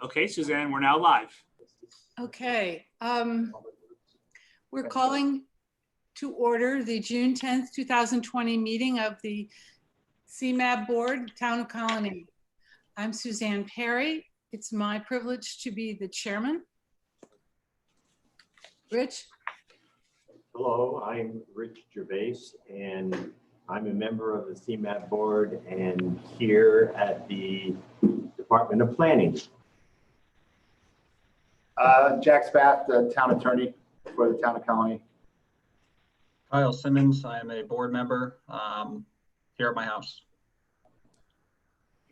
Okay, Suzanne, we're now live. Okay, we're calling to order the June 10th, 2020 meeting of the SEAMAB Board, Town of Colonie. I'm Suzanne Perry. It's my privilege to be the chairman. Rich? Hello, I'm Rich Gervais, and I'm a member of the SEAMAB board and here at the Department of Planning. Jack Spath, the town attorney for the town of Colonie. Kyle Simmons, I am a board member here at my house.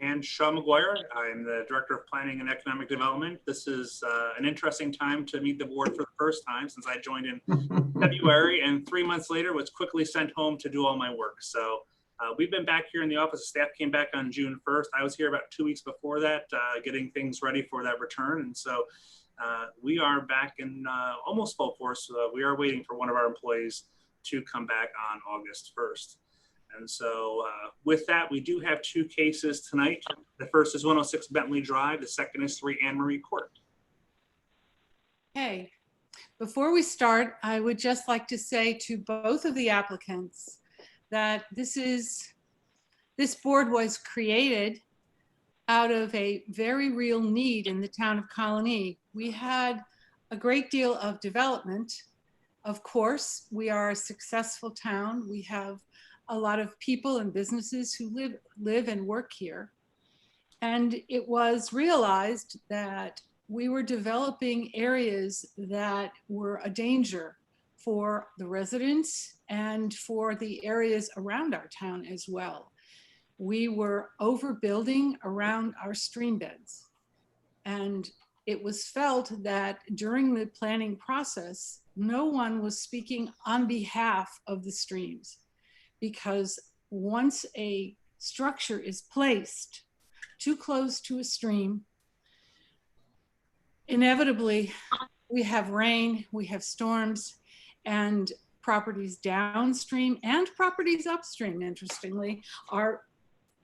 And Sean McGuire, I'm the Director of Planning and Economic Development. This is an interesting time to meet the board for the first time since I joined in February, and 3 months later was quickly sent home to do all my work. So we've been back here in the office. Staff came back on June 1st. I was here about 2 weeks before that, getting things ready for that return. And so we are back in almost full force. We are waiting for one of our employees to come back on August 1st. And so with that, we do have two cases tonight. The first is 106 Bentley Drive. The second is 3 Anne Marie Court. Okay, before we start, I would just like to say to both of the applicants that this board was created out of a very real need in the town of Colonie. We had a great deal of development. Of course, we are a successful town. We have a lot of people and businesses who live and work here. And it was realized that we were developing areas that were a danger for the residents and for the areas around our town as well. We were overbuilding around our stream beds. And it was felt that during the planning process, no one was speaking on behalf of the streams. Because once a structure is placed too close to a stream, inevitably we have rain, we have storms, and properties downstream and properties upstream, interestingly, are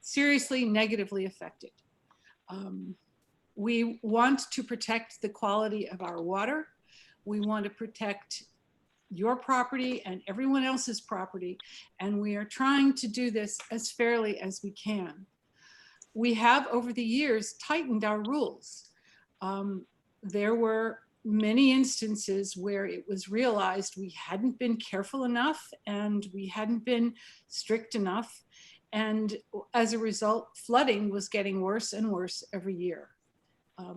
seriously negatively affected. We want to protect the quality of our water. We want to protect your property and everyone else's property, and we are trying to do this as fairly as we can. We have over the years tightened our rules. There were many instances where it was realized we hadn't been careful enough and we hadn't been strict enough, and as a result, flooding was getting worse and worse every year.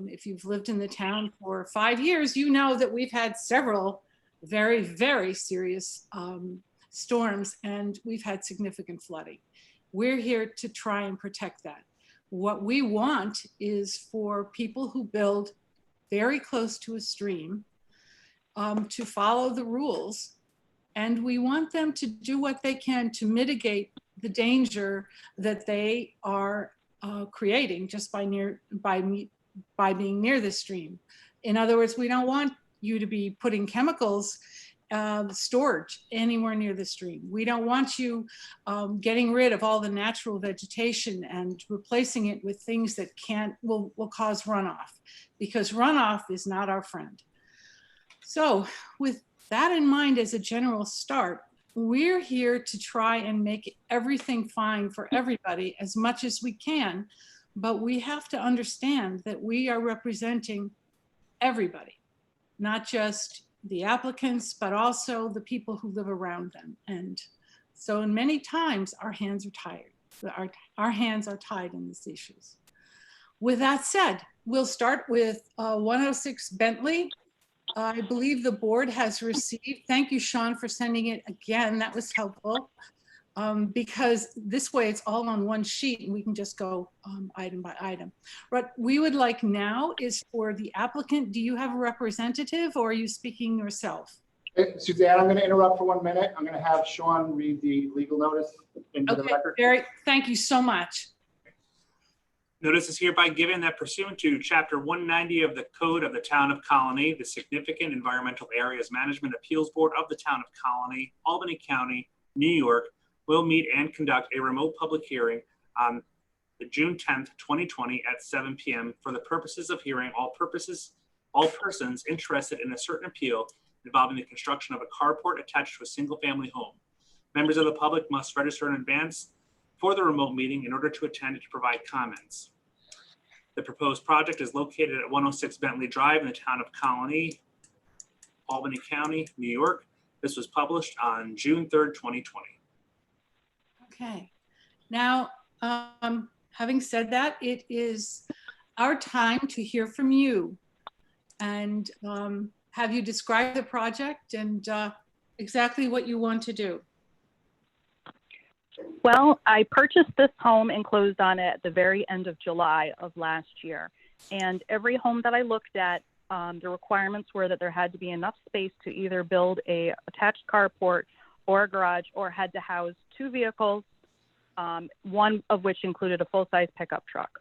If you've lived in the town for 5 years, you know that we've had several very, very serious storms, and we've had significant flooding. We're here to try and protect that. What we want is for people who build very close to a stream to follow the rules, and we want them to do what they can to mitigate the danger that they are creating just by being near the stream. In other words, we don't want you to be putting chemicals storage anywhere near the stream. We don't want you getting rid of all the natural vegetation and replacing it with things that will cause runoff, because runoff is not our friend. So with that in mind as a general start, we're here to try and make everything fine for everybody as much as we can, but we have to understand that we are representing everybody. Not just the applicants, but also the people who live around them. And so in many times, our hands are tied. Our hands are tied in these issues. With that said, we'll start with 106 Bentley. I believe the board has received, thank you, Sean, for sending it again. That was helpful. Because this way it's all on one sheet and we can just go item by item. What we would like now is for the applicant, do you have a representative or are you speaking yourself? Hey, Suzanne, I'm going to interrupt for 1 minute. I'm going to have Sean read the legal notice into the record. Thank you so much. Notice is hereby given that pursuant to Chapter 190 of the Code of the Town of Colonie, the Significant Environmental Areas Management Appeals Board of the Town of Colonie, Albany County, New York, will meet and conduct a remote public hearing on the June 10th, 2020 at 7 p.m. for the purposes of hearing all persons interested in a certain appeal involving the construction of a carport attached to a single-family home. Members of the public must register in advance for the remote meeting in order to attend and to provide comments. The proposed project is located at 106 Bentley Drive in the town of Colonie, Albany County, New York. This was published on June 3rd, 2020. Okay. Now, having said that, it is our time to hear from you and have you describe the project and exactly what you want to do. Well, I purchased this home and closed on it at the very end of July of last year. And every home that I looked at, the requirements were that there had to be enough space to either build a attached carport or a garage, or had to house 2 vehicles, one of which included a full-size pickup truck.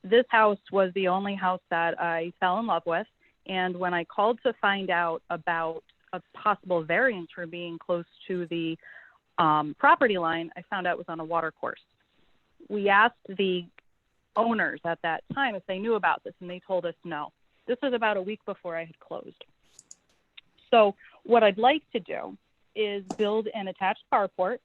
This house was the only house that I fell in love with. And when I called to find out about a possible variance for being close to the property line, I found out it was on a water course. We asked the owners at that time if they knew about this, and they told us no. This was about a week before I had closed. So what I'd like to do is build an attached carport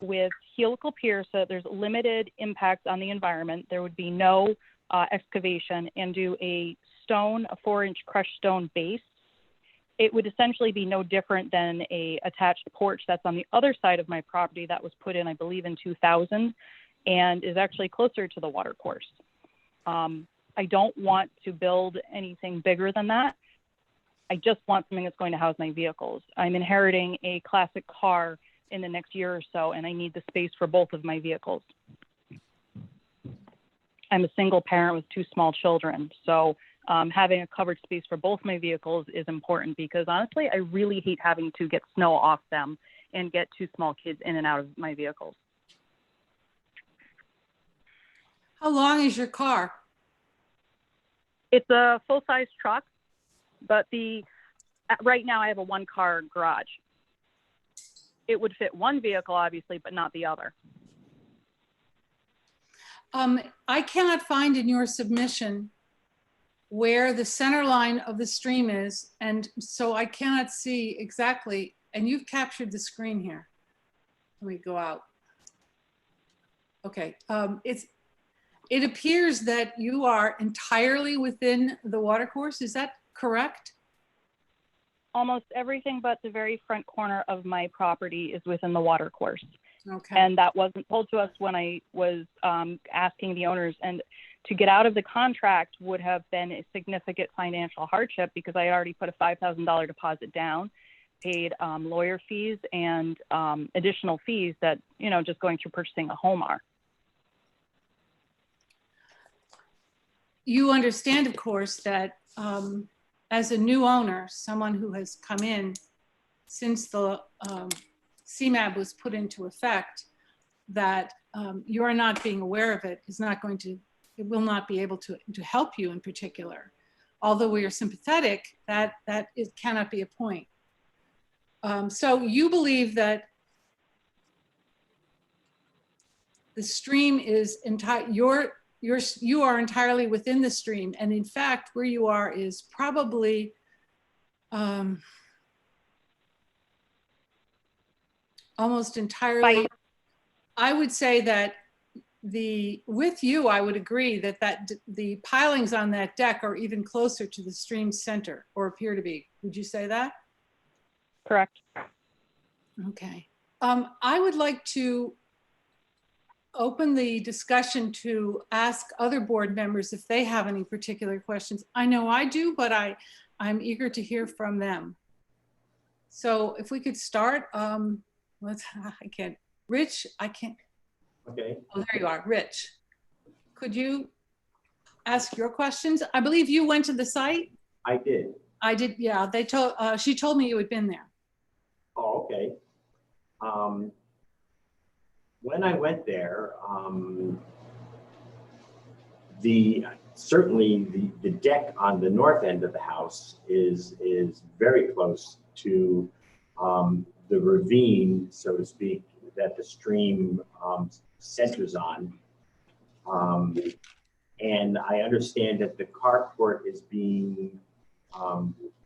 with helical piers so that there's limited impact on the environment. There would be no excavation, and do a 4-inch crushed stone base. It would essentially be no different than a attached porch that's on the other side of my property that was put in, I believe, in 2000, and is actually closer to the water course. I don't want to build anything bigger than that. I just want something that's going to house my vehicles. I'm inheriting a classic car in the next year or so, and I need the space for both of my vehicles. I'm a single parent with 2 small children, so having a covered space for both my vehicles is important, because honestly, I really hate having to get snow off them and get 2 small kids in and out of my vehicles. How long is your car? It's a full-size truck, but right now I have a 1-car garage. It would fit 1 vehicle, obviously, but not the other. I cannot find in your submission where the center line of the stream is, and so I cannot see exactly, and you've captured the screen here. Let me go out. Okay, it appears that you are entirely within the watercourse. Is that correct? Almost everything but the very front corner of my property is within the watercourse. Okay. And that wasn't told to us when I was asking the owners. And to get out of the contract would have been a significant financial hardship, because I already put a $5,000 deposit down, paid lawyer fees and additional fees that, you know, just going through purchasing a home are. You understand, of course, that as a new owner, someone who has come in since the SEAMAB was put into effect, that you are not being aware of it is not going to, it will not be able to help you in particular. Although we are sympathetic, that it cannot be a point. So you believe that the stream is you are entirely within the stream, and in fact, where you are is probably almost entirely. I would say that with you, I would agree that the pilings on that deck are even closer to the stream center, or appear to be. Would you say that? Correct. Okay. I would like to open the discussion to ask other board members if they have any particular questions. I know I do, but I'm eager to hear from them. So if we could start, Rich, I can't. Okay. Oh, there you are, Rich. Could you ask your questions? I believe you went to the site. I did. I did, yeah. She told me you had been there. Oh, okay. When I went there, certainly the deck on the north end of the house is very close to the ravine, so to speak, that the stream centers on. And I understand that the carport is being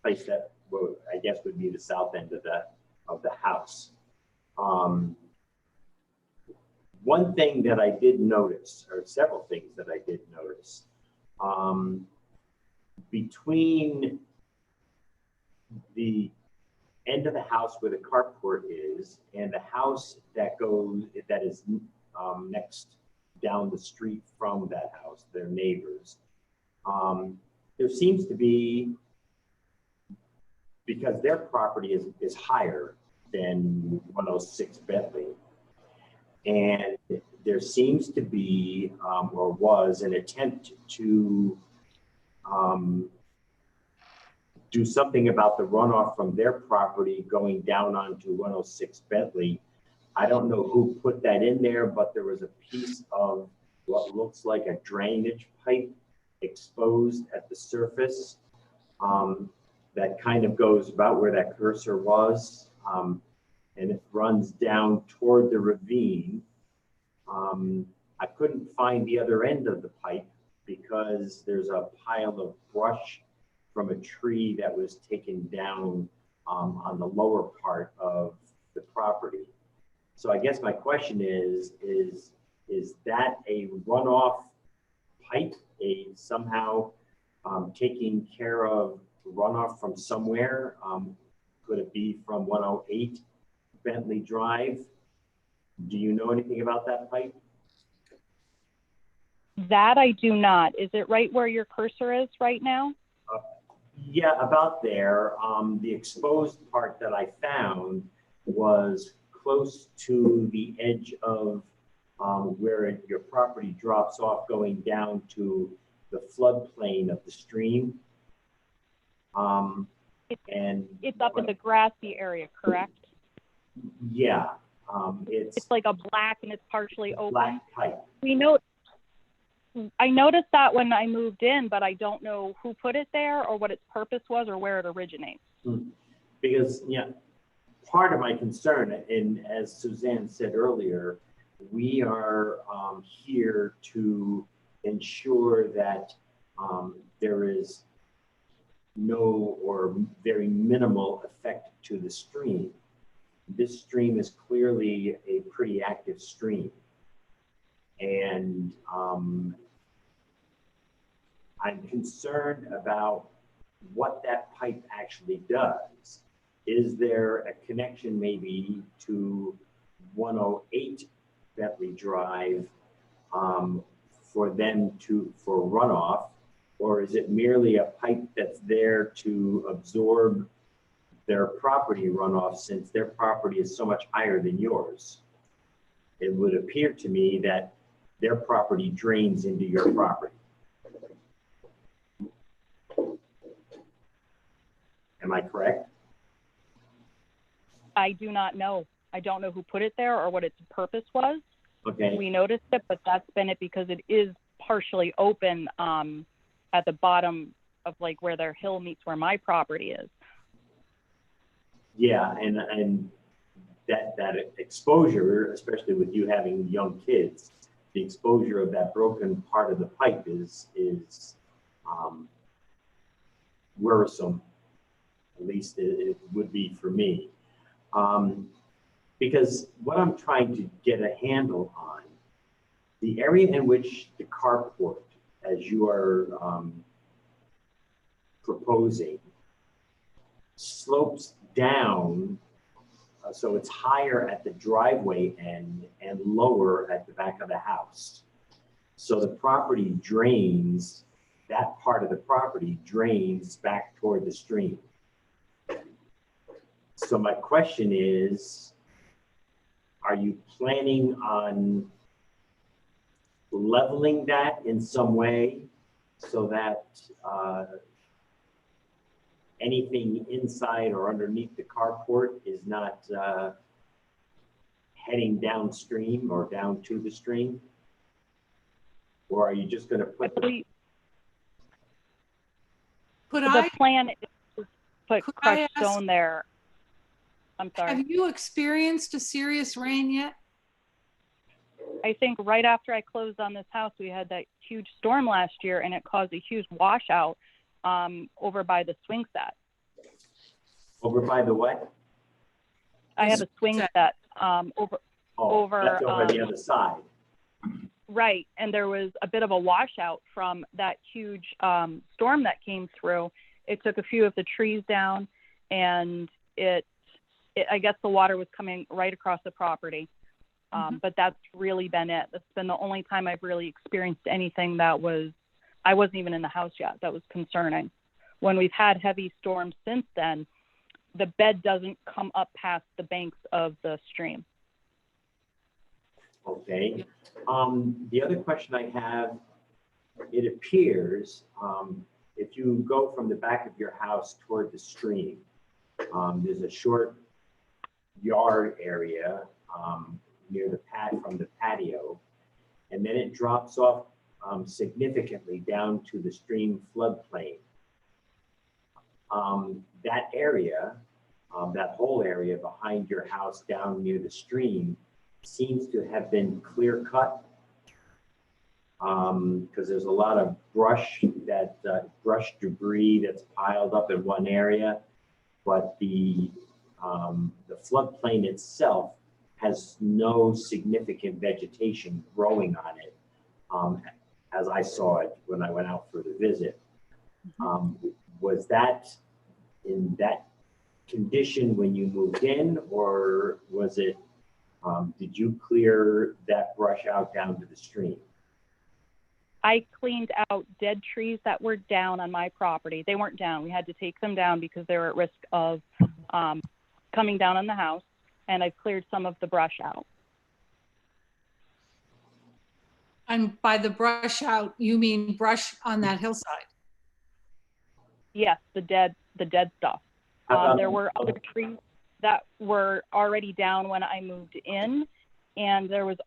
placed at, well, I guess would be the south end of the house. One thing that I did notice, or several things that I did notice, between the end of the house where the carport is and the house that is next down the street from that house, their neighbors, there seems to be, because their property is higher than 106 Bentley, and there seems to be, or was, an attempt to do something about the runoff from their property going down onto 106 Bentley. I don't know who put that in there, but there was a piece of what looks like a drainage pipe exposed at the surface that kind of goes about where that cursor was, and it runs down toward the ravine. I couldn't find the other end of the pipe because there's a pile of brush from a tree that was taken down on the lower part of the property. So I guess my question is that a runoff pipe, somehow taking care of runoff from somewhere? Could it be from 108 Bentley Drive? Do you know anything about that pipe? That I do not. Is it right where your cursor is right now? Yeah, about there. The exposed part that I found was close to the edge of where your property drops off going down to the floodplain of the stream. It's up in the grassy area, correct? Yeah, It's like a black and it's partially open. black pipe. I noticed that when I moved in, but I don't know who put it there or what its purpose was or where it originates. Because, yeah, part of my concern, and as Suzanne said earlier, we are here to ensure that there is no or very minimal effect to the stream. This stream is clearly a pretty active stream. And I'm concerned about what that pipe actually does. Is there a connection maybe to 108 Bentley Drive for runoff, or is it merely a pipe that's there to absorb their property runoff since their property is so much higher than yours? It would appear to me that their property drains into your property. Am I correct? I do not know. I don't know who put it there or what its purpose was. Okay. We noticed it, but that's been it because it is partially open at the bottom of like where their hill meets where my property is. Yeah, and that exposure, especially with you having young kids, the exposure of that broken part of the pipe is worrisome. At least it would be for me. Because what I'm trying to get a handle on, the area in which the carport, as you are proposing, slopes down, so it's higher at the driveway end and lower at the back of the house. So the property drains, that part of the property drains back toward the stream. So my question is, are you planning on leveling that in some way so that anything inside or underneath the carport is not heading downstream or down to the stream? Or are you just going to put The Could I, plan is to put Could I crushed ask- stone there. I'm sorry. have you experienced a serious rain yet? I think right after I closed on this house, we had that huge storm last year, and it caused a huge washout over by the swing set. Over by the what? I have a swing set over. Oh, Over, that's over the other side. Right, and there was a bit of a washout from that huge storm that came through. It took a few of the trees down, and I guess the water was coming right across the property. But that's really been it. That's been the only time I've really experienced anything I wasn't even in the house yet. That was concerning. When we've had heavy storms since then, the bed doesn't come up past the banks of the stream. Okay. The other question I have, it appears, if you go from the back of your house toward the stream, there's a short yard area near from the patio, and then it drops off significantly down to the stream floodplain. That area, that whole area behind your house down near the stream, seems to have been clear cut because there's a lot of brush debris that's piled up in one area, but the floodplain itself has no significant vegetation growing on it, as I saw it when I went out for the visit. Was that in that condition when you moved in, or was it did you clear that brush out down to the stream? I cleaned out dead trees that were down on my property. They weren't down. We had to take them down because they were at risk of coming down on the house, and I've cleared some of the brush out. And by the brush out, you mean brush on that hillside? Yes, the dead stuff. There were other trees that were already down when I moved in, and there's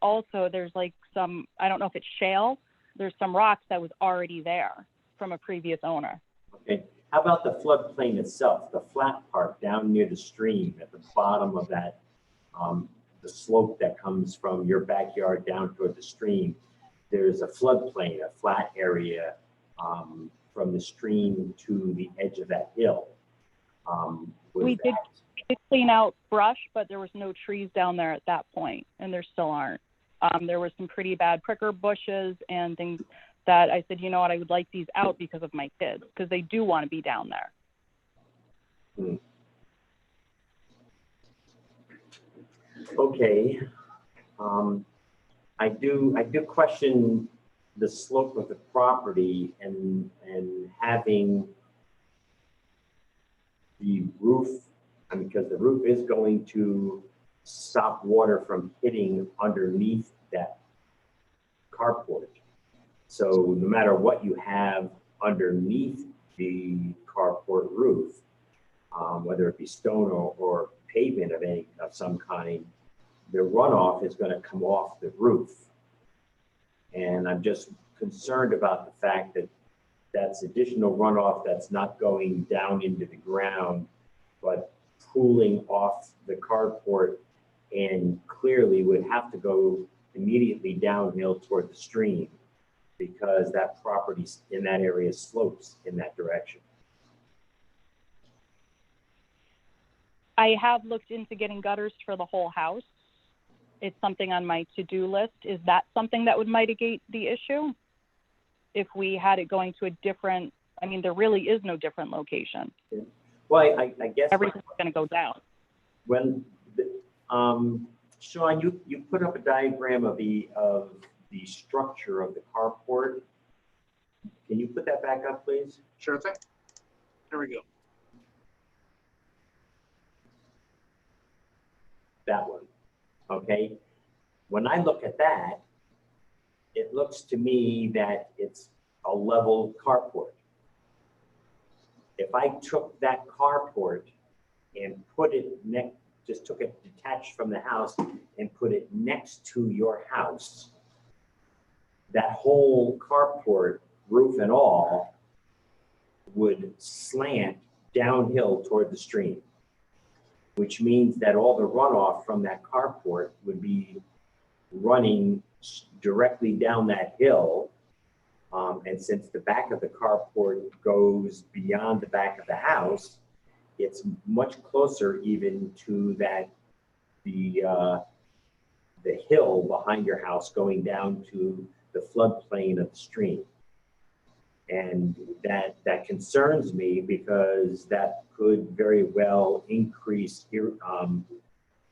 like some, I don't know if it's shale, there's some rocks that was already there from a previous owner. Okay, how about the floodplain itself, the flat part down near the stream at the bottom of that, the slope that comes from your backyard down toward the stream? There's a floodplain, a flat area from the stream to the edge of that hill. We did clean out brush, but there was no trees down there at that point, and there still aren't. There were some pretty bad pricker bushes and things that I said, you know what, I would like these out because of my kids, because they do want to be down there. Okay. I do question the slope of the property and having the roof, because the roof is going to stop water from hitting underneath that carport. So no matter what you have underneath the carport roof, whether it be stone or pavement of some kind, the runoff is going to come off the roof. And I'm just concerned about the fact that that's additional runoff that's not going down into the ground, but pooling off the carport, and clearly would have to go immediately downhill toward the stream because that property in that area slopes in that direction. I have looked into getting gutters for the whole house. It's something on my to-do list. Is that something that would mitigate the issue? If we had it going to a different, I mean, there really is no different location. Well, I guess everything's going to go down. When Sean, you put up a diagram of the structure of the carport. Can you put that back up, please? Sure thing. There we go. That one. Okay. When I look at that, it looks to me that it's a level carport. If I took that carport and put it just took it detached from the house and put it next to your house, that whole carport, roof and all, would slant downhill toward the stream, which means that all the runoff from that carport would be running directly down that hill. And since the back of the carport goes beyond the back of the house, it's much closer even to that, the hill behind your house going down to the floodplain of the stream. And that concerns me because that could very well increase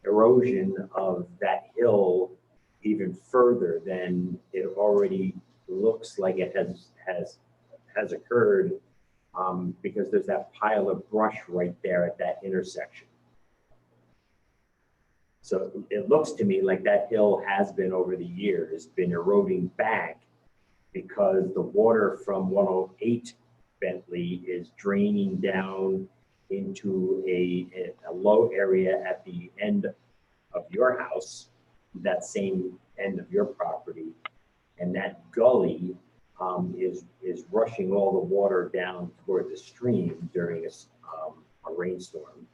erosion of that hill even further than it already looks like it has occurred, because there's that pile of brush right there at that intersection. So it looks to me like that hill has been, over the years, been eroding back because the water from 108 Bentley is draining down into a low area at the end of your house, that same end of your property. And that gully is rushing all the water down toward the stream during a rainstorm.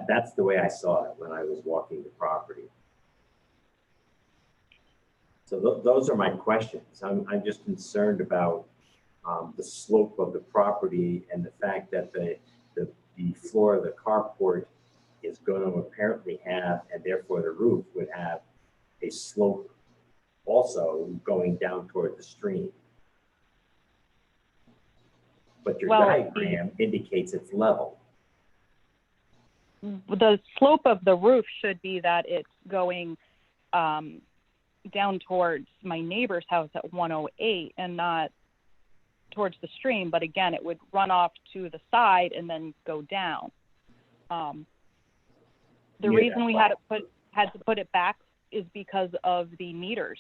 That's the way I saw it when I was walking the property. So those are my questions. I'm just concerned about the slope of the property and the fact that the floor of the carport is going to apparently have, and therefore the roof would have, a slope also going down toward the stream. But your diagram indicates it's level. The slope of the roof should be that it's going down towards my neighbor's house at 108 and not towards the stream. But again, it would run off to the side and then go down. The reason we had to put it back is because of the meters.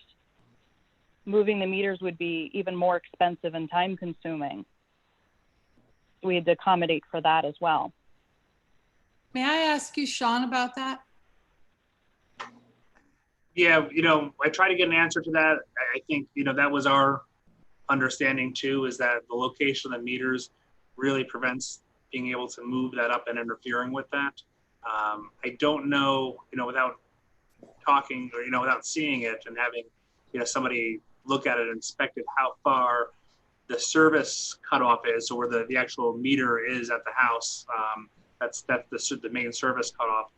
Moving the meters would be even more expensive and time consuming. We had to accommodate for that as well. May I ask you, Sean, about that? Yeah, I try to get an answer to that. I think, that was our understanding too, is that the location of the meters really prevents being able to move that up and interfering with that. I don't know, without talking or, without seeing it and having, somebody look at it and inspect it, how far the service cutoff is, so where the actual meter is at the house. That's the main service cutoff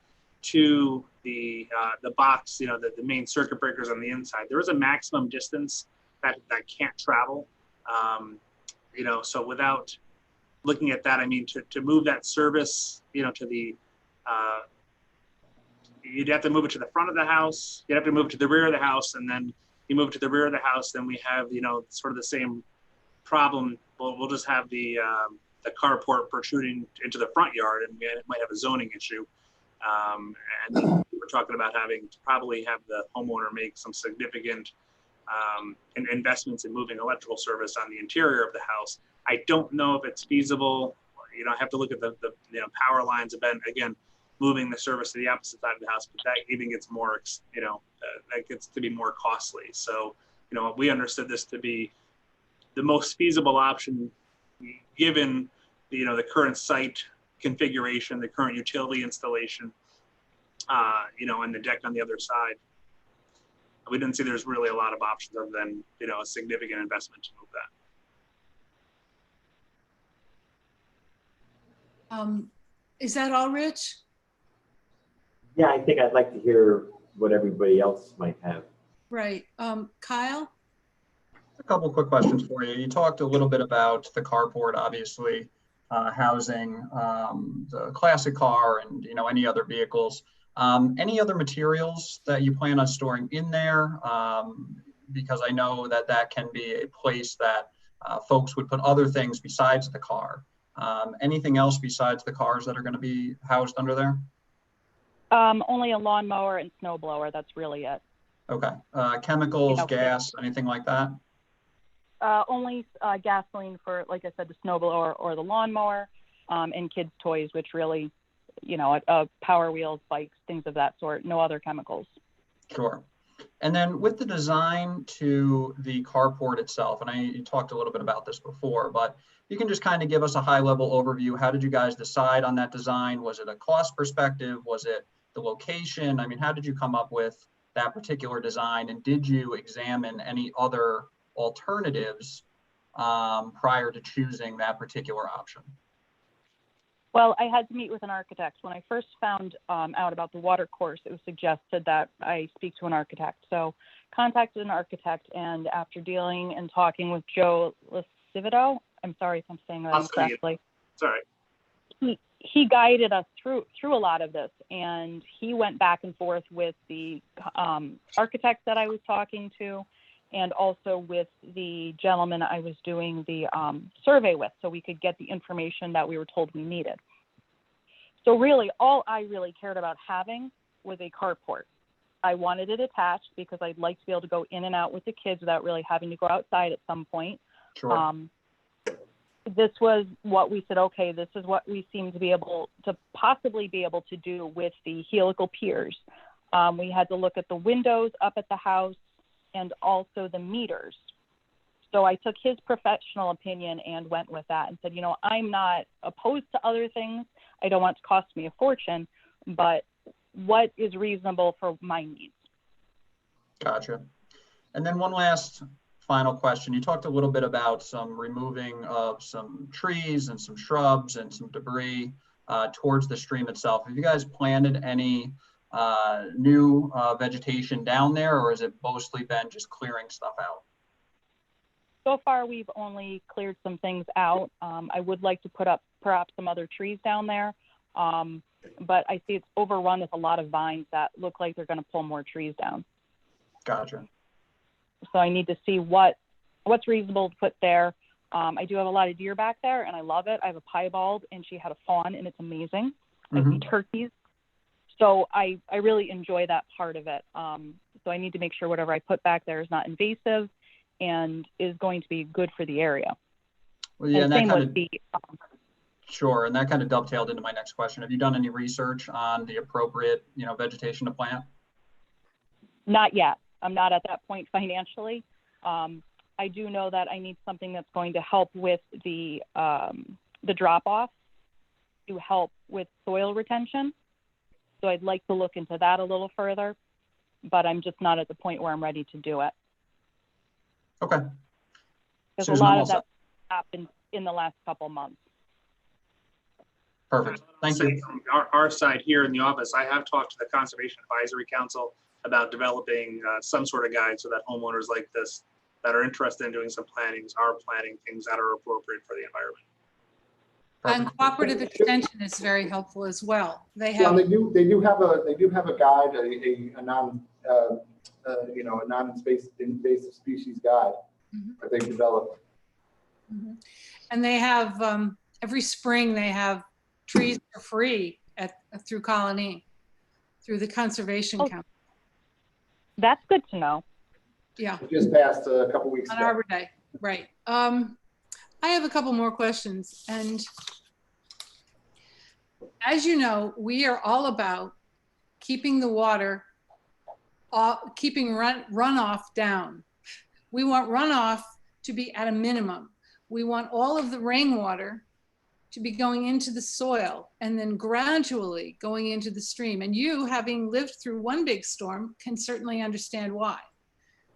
to the box, the main circuit breakers on the inside. There is a maximum distance that can't travel. So without looking at that, I mean, to move that service, to the, you'd have to move it to the front of the house, you'd have to move it to the rear of the house, and then you move it to the rear of the house, then we have, sort of the same problem. We'll just have the carport protruding into the front yard, and we might have a zoning issue. And then we're talking about having to probably have the homeowner make some significant investments in moving electrical service on the interior of the house. I don't know if it's feasible. I have to look at the power lines, again, moving the service to the opposite side of the house, but that even gets more, that gets to be more costly. So, we understood this to be the most feasible option given the current site configuration, the current utility installation, and the deck on the other side. We didn't see there's really a lot of options other than, a significant investment to move that. Is that all, Rich? Yeah, I think I'd like to hear what everybody else might have. Right. Kyle? A couple quick questions for you. You talked a little bit about the carport, obviously, housing the classic car and any other vehicles. Any other materials that you plan on storing in there? Because I know that can be a place that folks would put other things besides the car. Anything else besides the cars that are going to be housed under there? Only a lawnmower and snow blower. That's really it. Okay. Chemicals, gas, anything like that? Only gasoline for, like I said, the snowblower or the lawnmower, and kids' toys, which really, power wheels, bikes, things of that sort. No other chemicals. Sure. And then with the design to the carport itself, and you talked a little bit about this before, but you can just kind of give us a high-level overview. How did you guys decide on that design? Was it a cost perspective? Was it the location? I mean, how did you come up with that particular design? And did you examine any other alternatives prior to choosing that particular option? Well, I had to meet with an architect. When I first found out about the water course, it was suggested that I speak to an architect. So contacted an architect, and after dealing and talking with Joe Lascivito, I'm sorry if I'm saying that incorrectly. Sorry. He guided us through a lot of this, and he went back and forth with the architect that I was talking to, and also with the gentleman I was doing the survey with, so we could get the information that we were told we needed. So really, all I really cared about having was a carport. I wanted it attached because I'd like to be able to go in and out with the kids without really having to go outside at some point. Sure. This was what we said, okay, this is what we seem to be able to possibly be able to do with the helical piers. We had to look at the windows up at the house and also the meters. So I took his professional opinion and went with that and said, you know, I'm not opposed to other things. I don't want it to cost me a fortune, but what is reasonable for my needs? Gotcha. And then one last final question. You talked a little bit about some removing of some trees and some shrubs and some debris towards the stream itself. Have you guys planted any new vegetation down there, or has it mostly been just clearing stuff out? So far, we've only cleared some things out. I would like to put up perhaps some other trees down there, but I see it's overrun with a lot of vines that look like they're going to pull more trees down. Gotcha. So I need to see what's reasonable to put there. I do have a lot of deer back there, and I love it. I have a piebald, and she had a fawn, and it's amazing. I see turkeys. So I really enjoy that part of it. So I need to make sure whatever I put back there is not invasive and is going to be good for the area. Well, yeah, and and same that kind with of, the, sure, and that kind of dovetailed into my next question. Have you done any research on the appropriate, vegetation to plant? Not yet. I'm not at that point financially. I do know that I need something that's going to help with the drop off, to help with soil retention. So I'd like to look into that a little further, but I'm just not at the point where I'm ready to do it. Okay. Because Susan, a lot I'm of all that happened in the last couple months. Perfect. Thank you. From our side here in the office, I have talked to the Conservation Advisory Council about developing some sort of guide so that homeowners like this that are interested in doing some plantings are planting things that are appropriate for the environment. And cooperative extension is very helpful as well. They Well, have, they do have a guide, a non-invasive species guide that they've developed. and they have, every spring they have trees for free through Colonie, through the Conservation Council. That's good to know. Yeah. It just passed a couple weeks On ago. Arbor Day, right. I have a couple more questions. And as you know, we are all about keeping the water, keeping runoff down. We want runoff to be at a minimum. We want all of the rainwater to be going into the soil and then gradually going into the stream. And you, having lived through one big storm, can certainly understand why.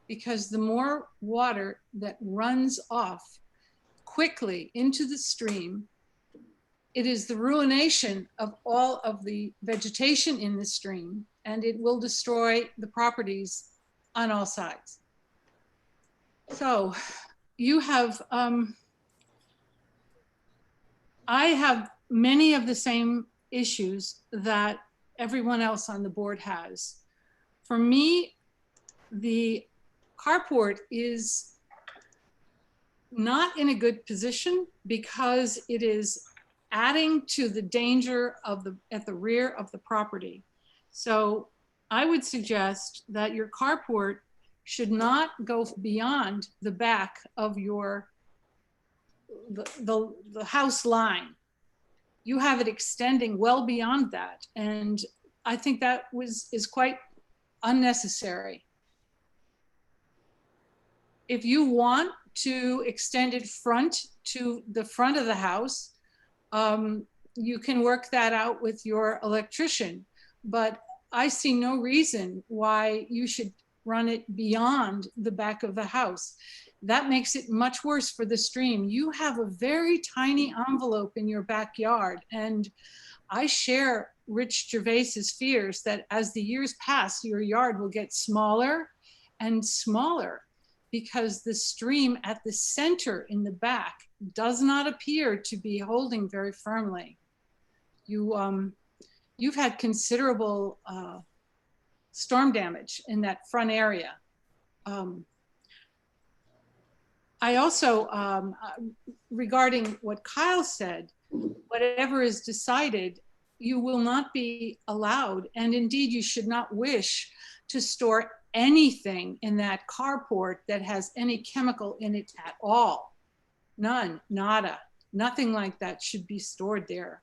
Because the more water that runs off quickly into the stream, it is the ruination of all of the vegetation in the stream, and it will destroy the properties on all sides. So you have, I have many of the same issues that everyone else on the board has. For me, the carport is not in a good position because it is adding to the danger of at the rear of the property. So I would suggest that your carport should not go beyond the back of the house line. You have it extending well beyond that. And I think that is quite unnecessary. If you want to extend it to the front of the house, you can work that out with your electrician. But I see no reason why you should run it beyond the back of the house. That makes it much worse for the stream. You have a very tiny envelope in your backyard, and I share Rich Gervais's fears that as the years pass, your yard will get smaller and smaller because the stream at the center in the back does not appear to be holding very firmly. You've had considerable storm damage in that front area. I also, regarding what Kyle said, whatever is decided, you will not be allowed, and indeed you should not wish to store anything in that carport that has any chemical in it at all. None, nada, nothing like that should be stored there.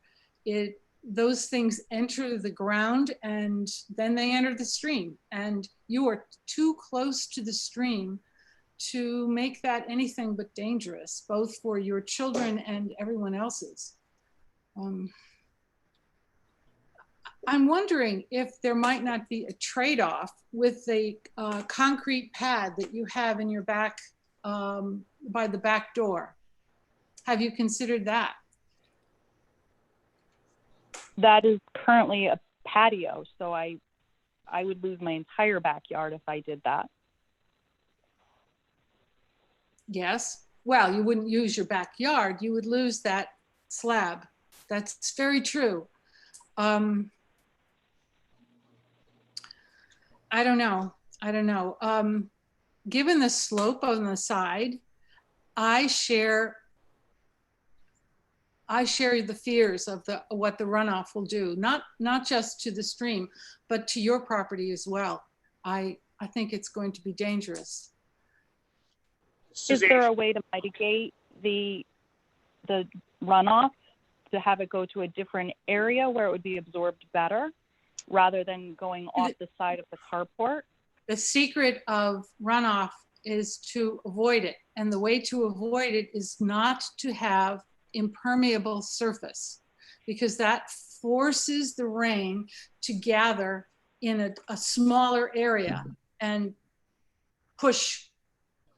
Those things enter the ground and then they enter the stream, and you are too close to the stream to make that anything but dangerous, both for your children and everyone else's. I'm wondering if there might not be a trade-off with the concrete pad that you have in your back, by the back door. Have you considered that? That is currently a patio, so I would lose my entire backyard if I did that. Yes. Well, you wouldn't use your backyard. You would lose that slab. That's very true. I don't know. Given the slope on the side, I share the fears of what the runoff will do, not just to the stream, but to your property as well. I think it's going to be dangerous. Is there a way to mitigate the runoff to have it go to a different area where it would be absorbed better rather than going off the side of the carport? The secret of runoff is to avoid it. And the way to avoid it is not to have impermeable surface, because that forces the rain to gather in a smaller area and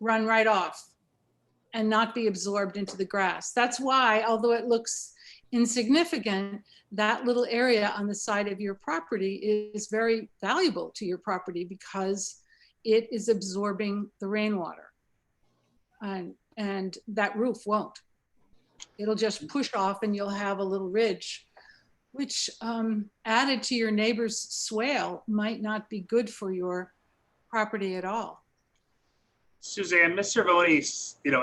run right off and not be absorbed into the grass. That's why, although it looks insignificant, that little area on the side of your property is very valuable to your property because it is absorbing the rainwater. And that roof won't. It'll just push off and you'll have a little ridge, which added to your neighbor's swale might not be good for your property at all. Suzanne, Mr. Voni,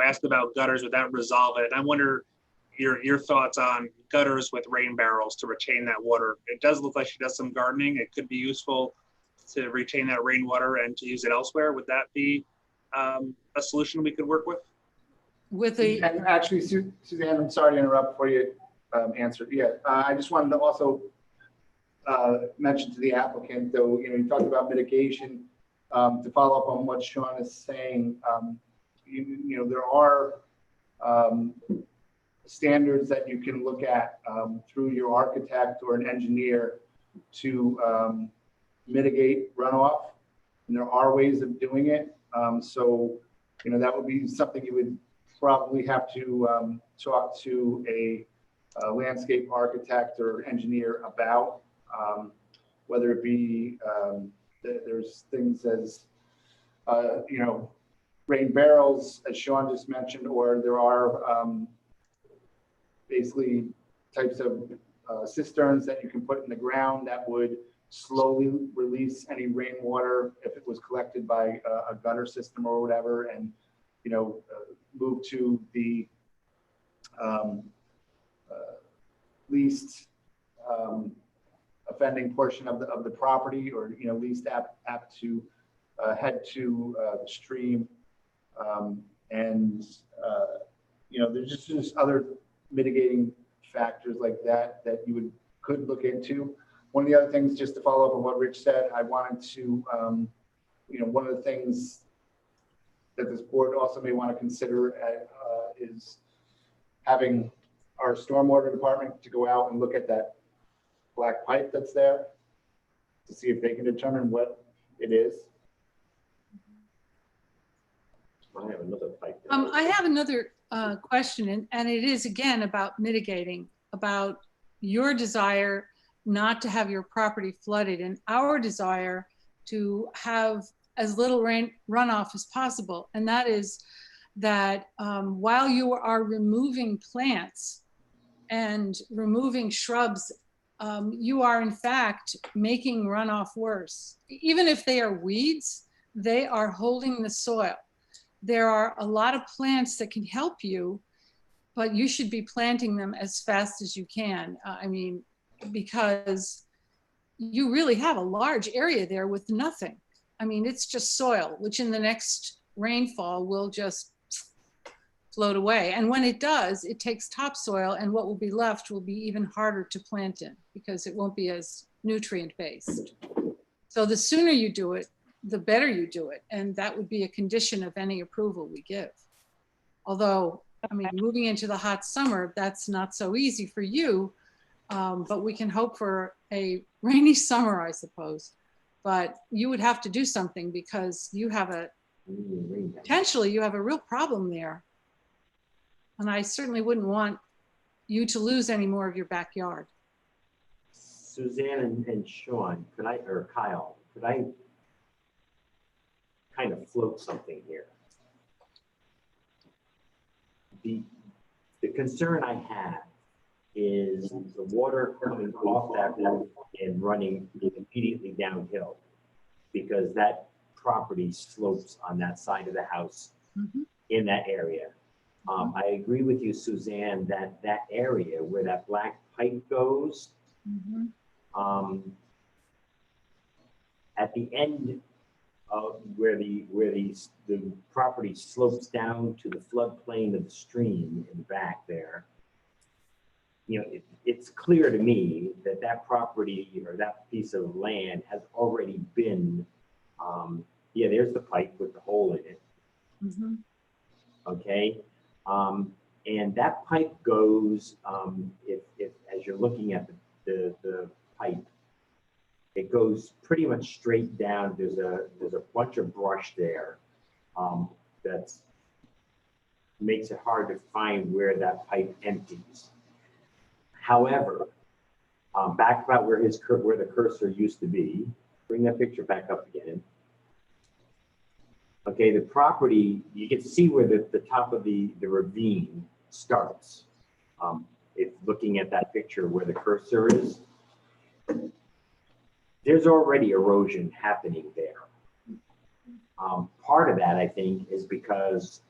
asked about gutters. Would that resolve it? I wonder your thoughts on gutters with rain barrels to retain that water. It does look like she does some gardening. It could be useful to retain that rainwater and to use it elsewhere. Would that be a solution we could work with? And actually, Suzanne, I'm sorry to interrupt before you answer. Yeah, I just wanted to also mention to the applicant, though, you talked about mitigation. To follow up on what Sean is saying, there are standards that you can look at through your architect or an engineer to mitigate runoff, and there are ways of doing it. So, that would be something you would probably have to talk to a landscape architect or engineer about, whether it be there's things as rain barrels, as Sean just mentioned, or there are basically types of cisterns that you can put in the ground that would slowly release any rainwater if it was collected by a gutter system or whatever, and move to the least offending portion of the property, or least apt to head to the stream, and there's just other mitigating factors like that you could look into. One of the other things, just to follow up on what Rich said, I wanted to one of the things that this board also may want to consider is having our stormwater department to go out and look at that black pipe that's there. to see if they can determine what it is? I have another pipe. I have another question, and it is again about mitigating, about your desire not to have your property flooded and our desire to have as little runoff as possible. And that is that while you are removing plants and removing shrubs, you are in fact making runoff worse. Even if they are weeds, they are holding the soil. There are a lot of plants that can help you, but you should be planting them as fast as you can. I mean, because you really have a large area there with nothing. I mean, it's just soil, which in the next rainfall will just float away. And when it does, it takes topsoil, and what will be left will be even harder to plant in because it won't be as nutrient based. So the sooner you do it, the better you do it. And that would be a condition of any approval we give. Although, I mean, moving into the hot summer, that's not so easy for you, but we can hope for a rainy summer, I suppose. But you would have to do something because you have potentially you have a real problem there. And I certainly wouldn't want you to lose any more of your backyard. Suzanne and Sean, or Kyle, could I kind of float something here? The concern I have is the water coming off that roof and running immediately downhill, because that property slopes on that side of the house in that area. I agree with you, Suzanne, that that area where that black pipe goes, at the end of where the property slopes down to the floodplain of the stream in the back there, you know, it's clear to me that that property or that piece of land has already been, yeah, there's the pipe with the hole in it. Okay. And that pipe goes, if as you're looking at the pipe, it goes pretty much straight down. There's a bunch of brush there that makes it hard to find where that pipe empties. However, back about where the cursor used to be, bring that picture back up again. Okay, the property, you can see where the top of the ravine starts. If looking at that picture where the cursor is, there's already erosion happening there. Part of that, I think, is because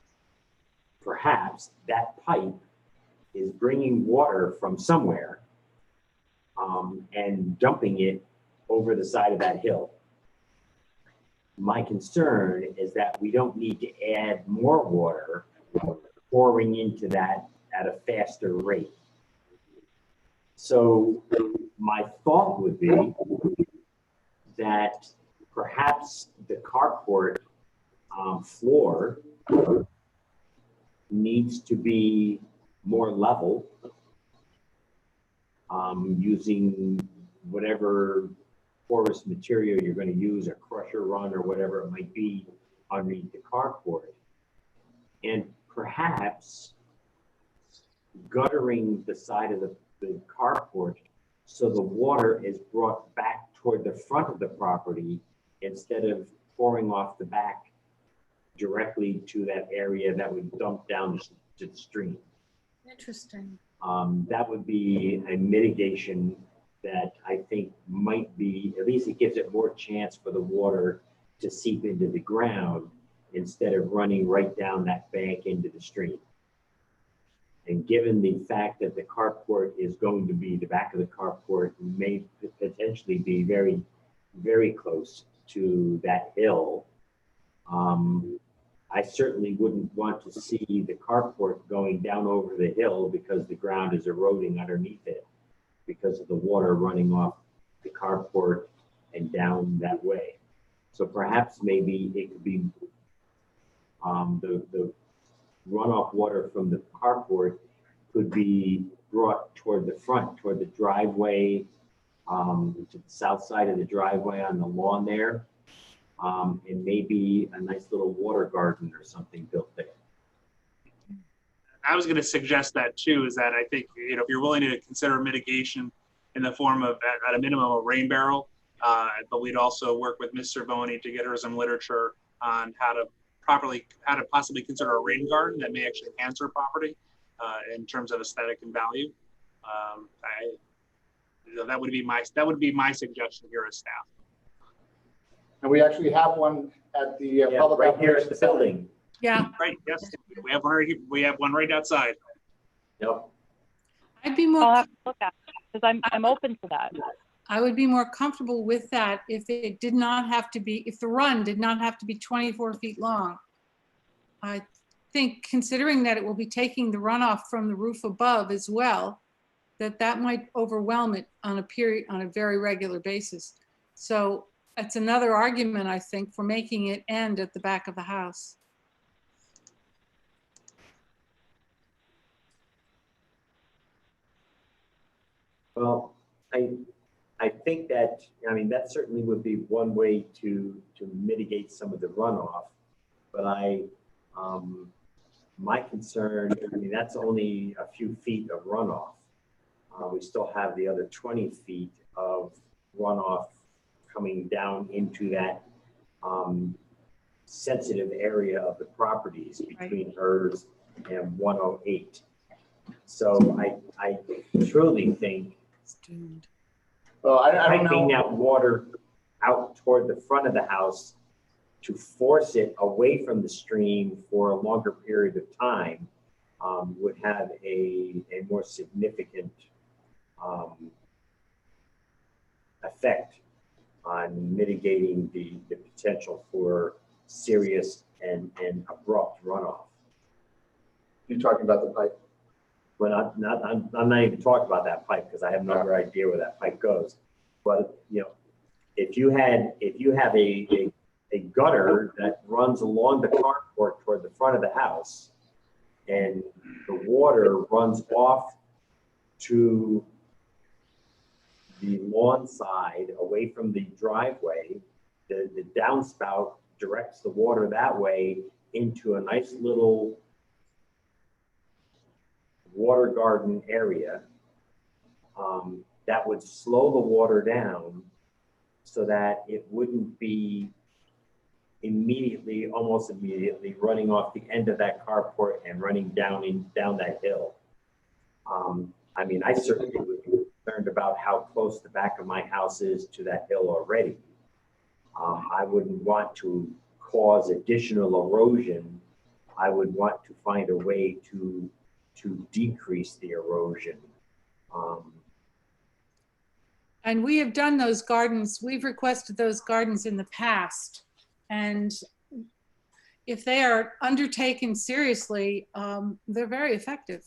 perhaps that pipe is bringing water from somewhere and dumping it over the side of that hill. My concern is that we don't need to add more water pouring into that at a faster rate. So my thought would be that perhaps the carport floor needs to be more level, using whatever porous material you're going to use, a crusher run or whatever it might be underneath the carport, and perhaps guttering the side of the carport so the water is brought back toward the front of the property instead of pouring off the back directly to that area that would dump down to the stream. Interesting. That would be a mitigation that I think might be, at least it gives it more chance for the water to seep into the ground instead of running right down that bank into the stream. And given the fact that the carport is going to be, the back of the carport may potentially be very, very close to that hill, I certainly wouldn't want to see the carport going down over the hill because the ground is eroding underneath it because of the water running off the carport and down that way. So perhaps maybe it could be the runoff water from the carport could be brought toward the front, toward the driveway to the south side of the driveway on the lawn there. And maybe a nice little water garden or something built there. I was going to suggest that too, is that I think, you know, if you're willing to consider mitigation in the form of, at a minimum, a rain barrel, but we'd also work with Ms. Cervoni to get her some literature on how to possibly consider a rain garden that may actually enhance her property in terms of aesthetic and value. That would be my suggestion here as staff. And we actually have one at the Yeah, public right here at the operations center. building. Yeah, Right, yes, we have one right here. We have one right outside. Yep. I'd be I'll more, have to look at it because I'm open to that. I would be more comfortable with that if it did not have to be, if the run did not have to be 24 feet long. I think considering that it will be taking the runoff from the roof above as well, that might overwhelm it on a very regular basis. So that's another argument, I think, for making it end at the back of the house. Well, I think that, I mean, that certainly would be one way to mitigate some of the runoff. But my concern, I mean, that's only a few feet of runoff. We still have the other 20 feet of runoff coming down into that sensitive area of the properties between hers and 108. So I truly think Well, I don't piping know. that water out toward the front of the house to force it away from the stream for a longer period of time would have a more significant effect on mitigating the potential for serious and abrupt runoff. You're talking about the pipe. Well, I'm not even talking about that pipe because I have no other idea where that pipe goes. But you know, if you have a gutter that runs along the carport toward the front of the house, and the water runs off to the lawn side away from the driveway, the downspout directs the water that way into a nice little water garden area that would slow the water down so that it wouldn't be almost immediately running off the end of that carport and running down that hill. I mean, I certainly would be concerned about how close the back of my house is to that hill already. I wouldn't want to cause additional erosion. I would want to find a way to decrease the erosion. And we have done those gardens, we've requested those gardens in the past. And if they are undertaken seriously, they're very effective.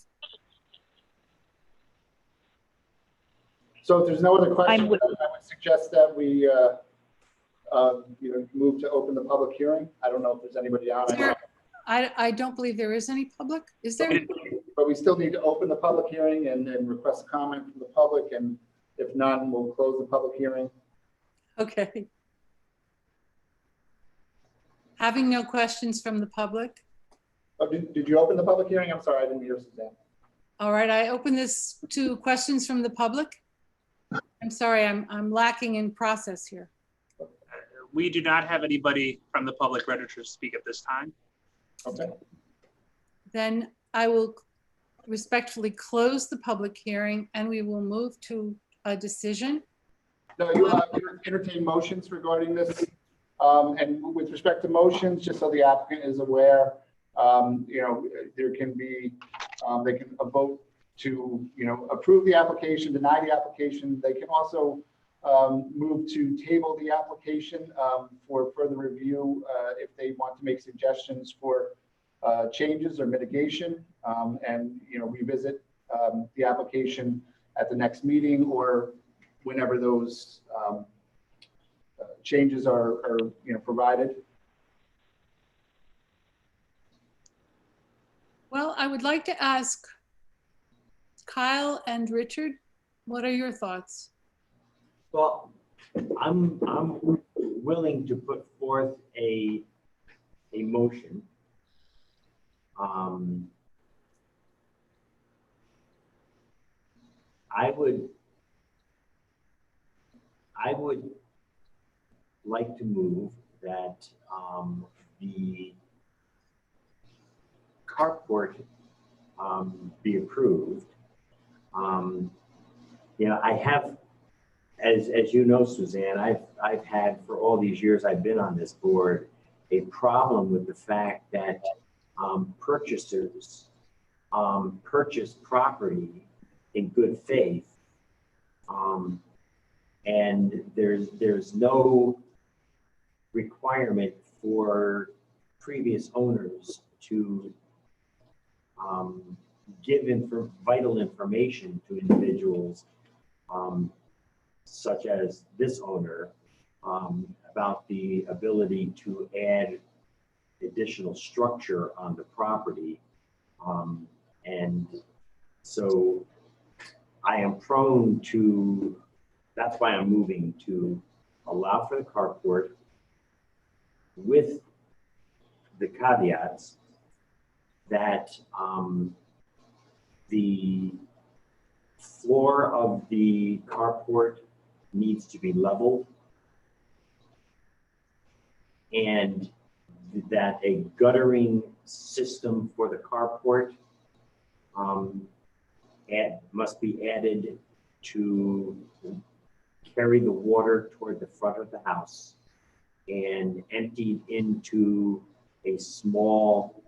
So if there's no other questions, I would suggest that we move to open the public hearing. I don't know if there's anybody on. I don't believe there is any public, is there? But we still need to open the public hearing and request a comment from the public. And if none, we'll close the public hearing. Okay. Having no questions from the public. Oh, did you open the public hearing? I'm sorry, I didn't hear Suzanne. All right, I open this to questions from the public. I'm sorry, I'm lacking in process here. We do not have anybody from the public register to speak at this time. Okay. Then I will respectfully close the public hearing and we will move to a decision. No, you entertain motions regarding this. And with respect to motions, just so the applicant is aware, there can be, they can vote to, approve the application, deny the application. They can also move to table the application for further review if they want to make suggestions for changes or mitigation, and revisit the application at the next meeting or whenever those changes are provided. Well, I would like to ask Kyle and Richard, what are your thoughts? Well, I'm willing to put forth a motion. I would like to move that the carport be approved. You know, I have, as you know, Suzanne, I've had for all these years I've been on this board a problem with the fact that purchasers purchase property in good faith, and there's no requirement for previous owners to give vital information to individuals, such as this owner, about the ability to add additional structure on the property. And so I am prone to, that's why I'm moving to allow for the carport with the caveats that the floor of the carport needs to be leveled, and that a guttering system for the carport must be added to carry the water toward the front of the house and emptied into a small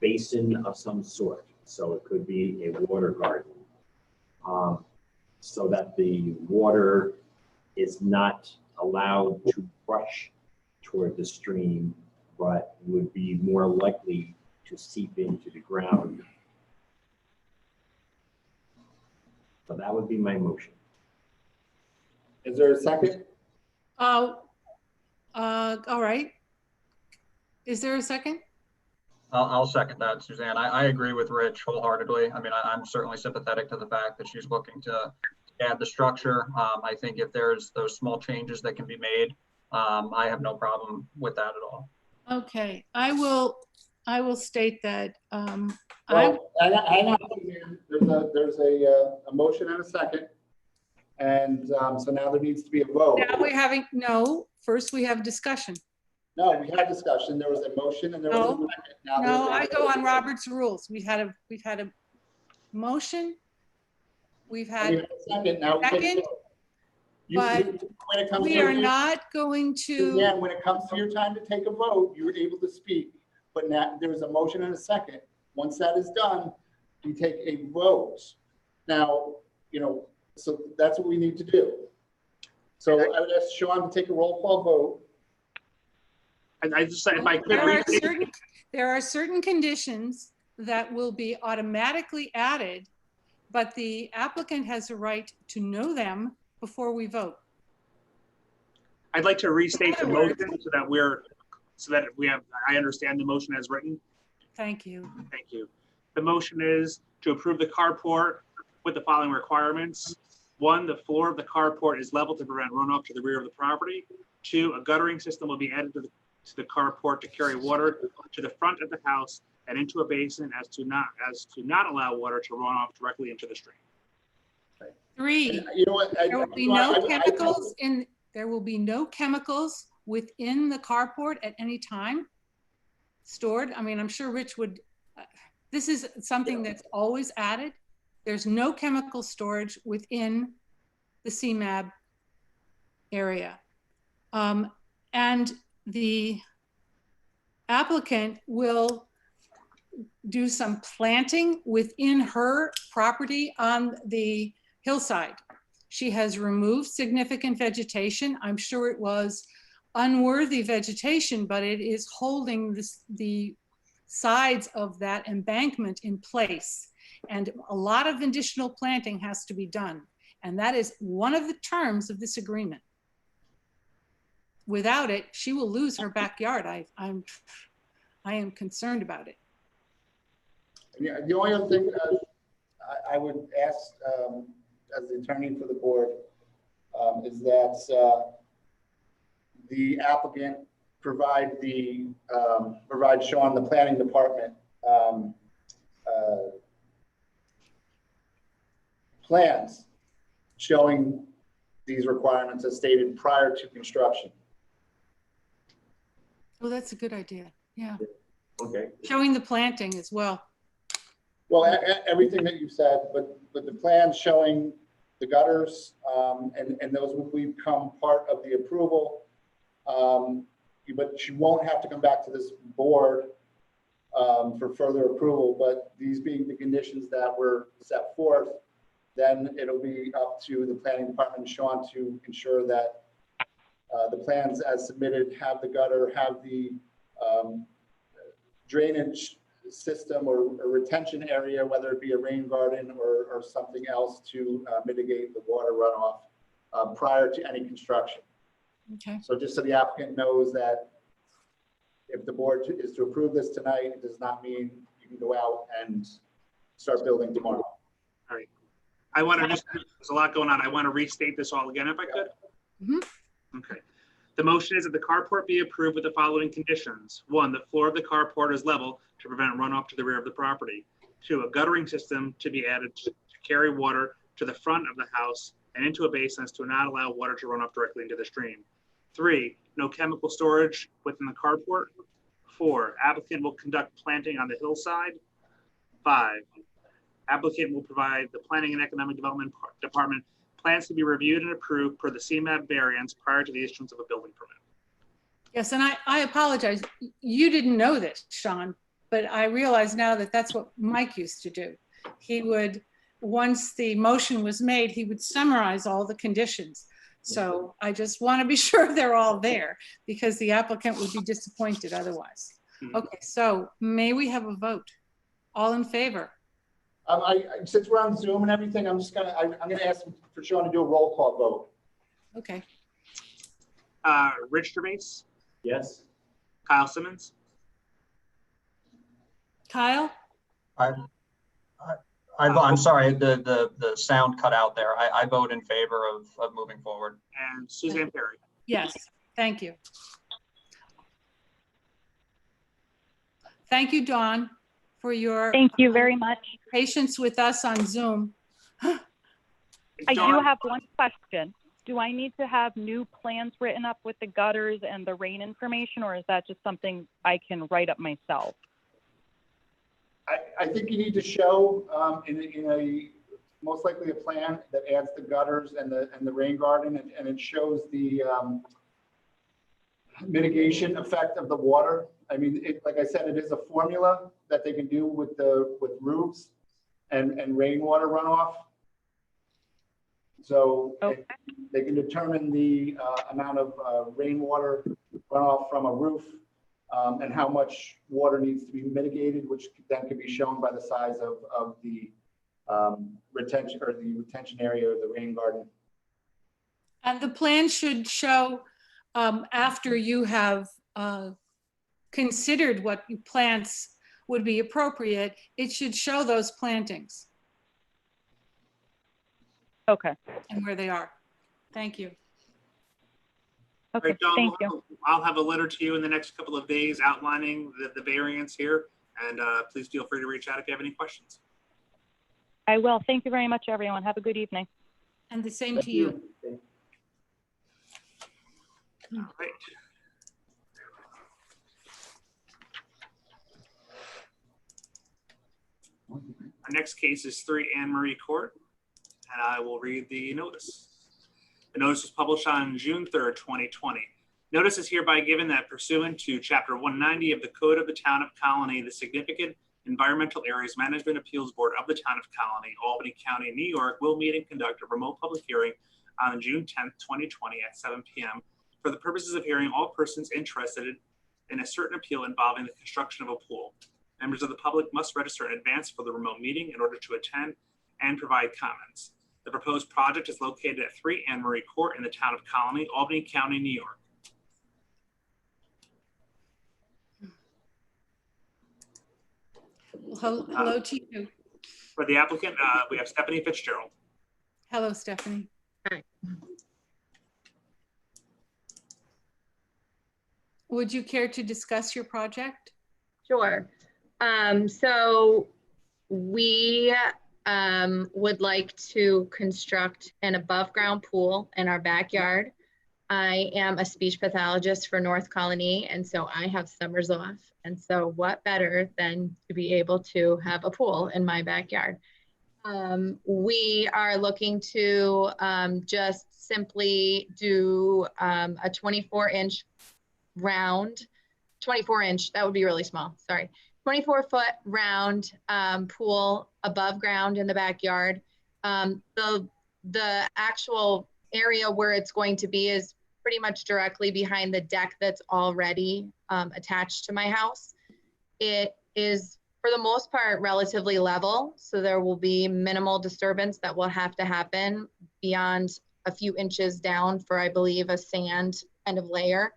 basin of some sort. So it could be a water garden, so that the water is not allowed to rush toward the stream, but would be more likely to seep into the ground. So that would be my motion. Is there a second? All right. Is there a second? I'll second that, Suzanne. I agree with Rich wholeheartedly. I mean, I'm certainly sympathetic to the fact that she's looking to add the structure. I think if there's those small changes that can be made, I have no problem with that at all. Okay, I will state that. Well, hang on. There's a motion and a second. And so now there needs to be a vote. Now we're having, no, first we have discussion. No, we had discussion. There was a motion and there was a second. Now No, there's I go on Robert's rules. We've had a motion. We've we had had a second. Now we take a second, vote. but when it comes we to are not going to. Suzanne, when it comes to your time to take a vote, you were able to speak. But now there's a motion and a second. Once that is done, we take a vote. Now, you know, so that's what we need to do. So I would ask Sean to take a roll call vote. I just said, if I could, There are certain conditions that will be automatically added, but the applicant has a right to know them before we vote. I'd like to restate the motion so that I understand the motion as written. Thank you. Thank you. The motion is to approve the carport with the following requirements. 1, the floor of the carport is level to prevent runoff to the rear of the property. 2, a guttering system will be added to the carport to carry water to the front of the house and into a basin as to not allow water to run off directly into the stream. 3, You know what? there will be no chemicals there will be no chemicals within the carport at any time stored. I mean, I'm sure Rich would, this is something that's always added. There's no chemical storage within the SEAMAB area. And the applicant will do some planting within her property on the hillside. She has removed significant vegetation. I'm sure it was unworthy vegetation, but it is holding the sides of that embankment in place. And a lot of additional planting has to be done. And that is one of the terms of this agreement. Without it, she will lose her backyard. I am concerned about it. The only other thing I would ask as the attorney for the board is that the applicant provide Sean, the planning department, plans showing these requirements as stated prior to construction. Oh, that's a good idea. Yeah. Okay. Showing the planting as well. Well, everything that you said, but the plans showing the gutters, and those will become part of the approval. But she won't have to come back to this board for further approval, but these being the conditions that were set forth, then it'll be up to the planning department, Sean, to ensure that the plans as submitted have the gutter, have the drainage system or retention area, whether it be a rain garden or something else to mitigate the water runoff prior to any construction. Okay. So just so the applicant knows that if the board is to approve this tonight, it does not mean you can go out and start building tomorrow. All right. I want to just, there's a lot going on. I want to restate this all again if I could. Mm-hmm. Okay. The motion is that the carport be approved with the following conditions. 1, the floor of the carport is level to prevent runoff to the rear of the property. 2, a guttering system to be added to carry water to the front of the house and into a basin to not allow water to run off directly into the stream. 3, no chemical storage within the carport. 4, applicant will conduct planting on the hillside. 5, applicant will provide the Planning and Economic Development Department plans to be reviewed and approved per the SEAMAB variance prior to the issuance of a building permit. Yes, and I apologize. You didn't know this, Sean, but I realize now that that's what Mike used to do. He would, once the motion was made, he would summarize all the conditions. So I just want to be sure they're all there because the applicant would be disappointed otherwise. Okay, so may we have a vote? All in favor? Since we're on Zoom and everything, I'm gonna ask for Sean to do a roll call vote. Okay. Rich Gervais, Yes. Kyle Simmons, Kyle? I'm sorry, the sound cut out there. I vote in favor of moving forward. and Suzanne Perry. Yes, thank you. Thank you, Dawn, for your Thank you very much. patience with us on Zoom. I do Dawn, have one question. Do I need to have new plans written up with the gutters and the rain information, or is that just something I can write up myself? I think you need to show in a most likely a plan that adds the gutters and the rain garden, and it shows the mitigation effect of the water. I mean, like I said, it is a formula that they can do with roofs and rainwater runoff. So Okay. they can determine the amount of rainwater runoff from a roof and how much water needs to be mitigated, which then can be shown by the size of the retention area or the rain garden. And the plan should show after you have considered what plants would be appropriate, it should show those plantings Okay. and where they are. Thank you. All Okay. right, Dawn, Thank you. I'll have a letter to you in the next couple of days outlining the variance here. And please feel free to reach out if you have any questions. I will. Thank you very much, everyone. Have a good evening. And the same to you. All right. Our next case is 3 Anne Marie Court, and I will read the notice. The notice was published on June 3rd, 2020. Notice is hereby given that pursuant to Chapter 190 of the Code of the Town of Colonie, the Significant Environmental Areas Management Appeals Board of the Town of Colonie, Albany County, New York, will meet and conduct a remote public hearing on June 10th, 2020 at 7 p.m. for the purposes of hearing all persons interested in a certain appeal involving the construction of a pool. Members of the public must register in advance for the remote meeting in order to attend and provide comments. The proposed project is located at 3 Anne Marie Court in the Town of Colonie, Albany County, New York. Well, hello to you. For the applicant, we have Stephanie Fitzgerald. Hello, Stephanie. would you care to discuss your project? Sure. So we would like to construct an above ground pool in our backyard. I am a speech pathologist for North Colony, and so I have summers off. And so what better than to be able to have a pool in my backyard? We are looking to just simply do a 24-inch round, 24-inch, that would be really small, sorry. 24-foot round pool above ground in the backyard. The actual area where it's going to be is pretty much directly behind the deck that's already attached to my house. It is, for the most part, relatively level, so there will be minimal disturbance that will have to happen beyond a few inches down for, I believe, a sand kind of layer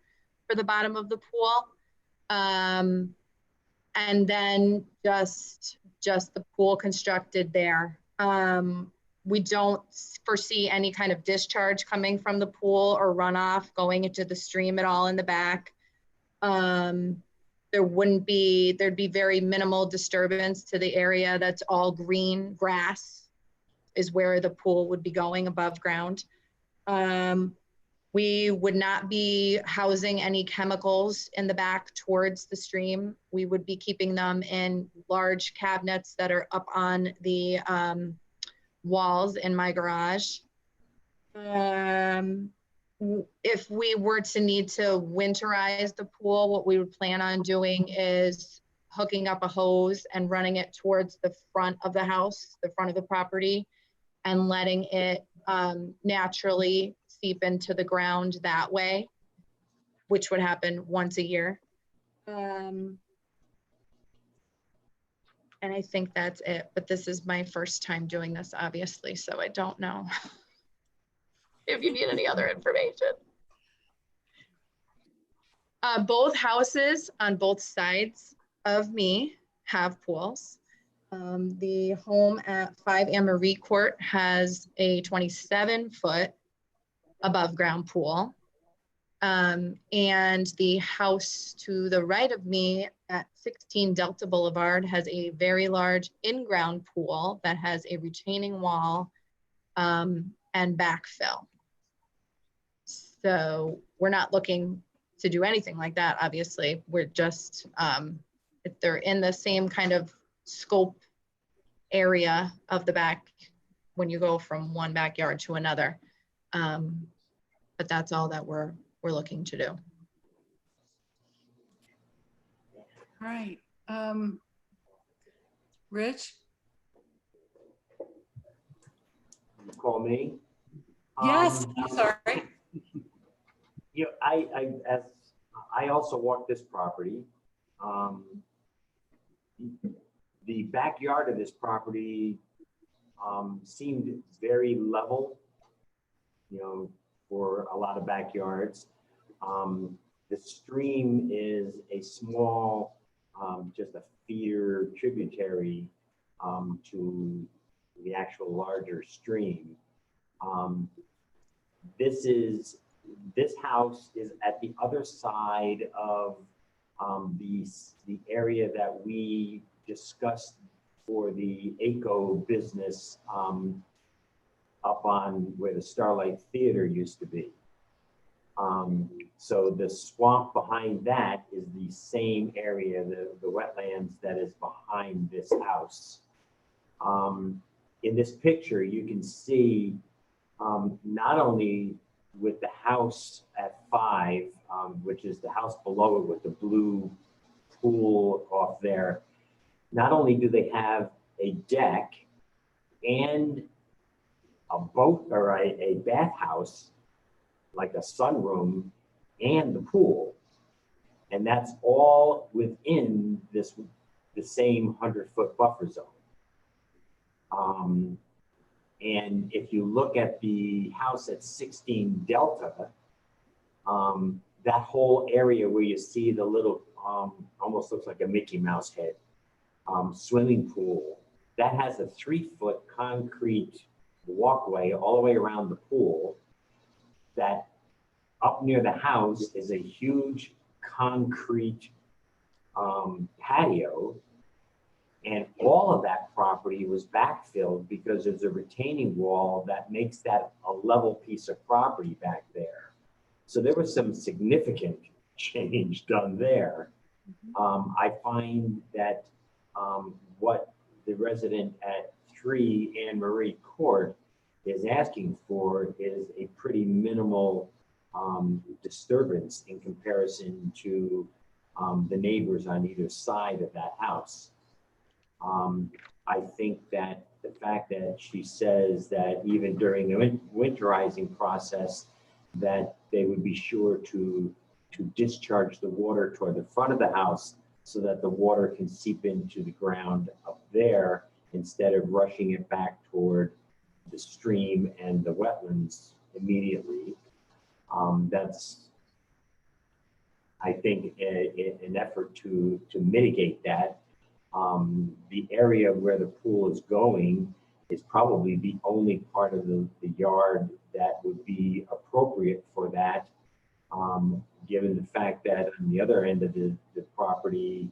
for the bottom of the pool. And then just the pool constructed there. We don't foresee any kind of discharge coming from the pool or runoff going into the stream at all in the back. There'd be very minimal disturbance to the area that's all green grass is where the pool would be going above ground. We would not be housing any chemicals in the back towards the stream. We would be keeping them in large cabinets that are up on the walls in my garage. If we were to need to winterize the pool, what we would plan on doing is hooking up a hose and running it towards the front of the house, the front of the property, and letting it naturally seep into the ground that way, which would happen once a year. And I think that's it, but this is my first time doing this, obviously, so I don't know if you need any other information. Both houses on both sides of me have pools. The home at 5 Anne-Marie Court has a 27-foot above ground pool. And the house to the right of me at 16 Delta Boulevard has a very large in-ground pool that has a retaining wall and backfill. So we're not looking to do anything like that, obviously. We're just, if they're in the same kind of scope area of the back when you go from one backyard to another. But that's all that we're looking to do. All right. Rich? You call me? Yes, I'm sorry. Yeah, I also walked this property. The backyard of this property seemed very level, you know, for a lot of backyards. The stream is a small, just a feeder tributary to the actual larger stream. This house is at the other side of the area that we discussed for the ACO business up on where the Starlight Theater used to be. So the swamp behind that is the same area, the wetlands that is behind this house. In this picture, you can see not only with the house at 5, which is the house below it with the blue pool off there, not only do they have a deck and a boat or a bathhouse, like a sunroom, and the pool, and that's all within the same 100-foot buffer zone. And if you look at the house at 16 Delta, that whole area where you see the little, almost looks like a Mickey Mouse head, swimming pool, that has a 3-foot concrete walkway all the way around the pool. That up near the house is a huge concrete patio, and all of that property was backfilled because there's a retaining wall that makes that a level piece of property back there. So there was some significant change done there. I find that what the resident at 3 Anne Marie Court is asking for is a pretty minimal disturbance in comparison to the neighbors on either side of that house. I think that the fact that she says that even during the winterizing process, that they would be sure to discharge the water toward the front of the house so that the water can seep into the ground up there instead of rushing it back toward the stream and the wetlands immediately. That's, I think, an effort to mitigate that. The area where the pool is going is probably the only part of the yard that would be appropriate for that, given the fact that on the other end of the property,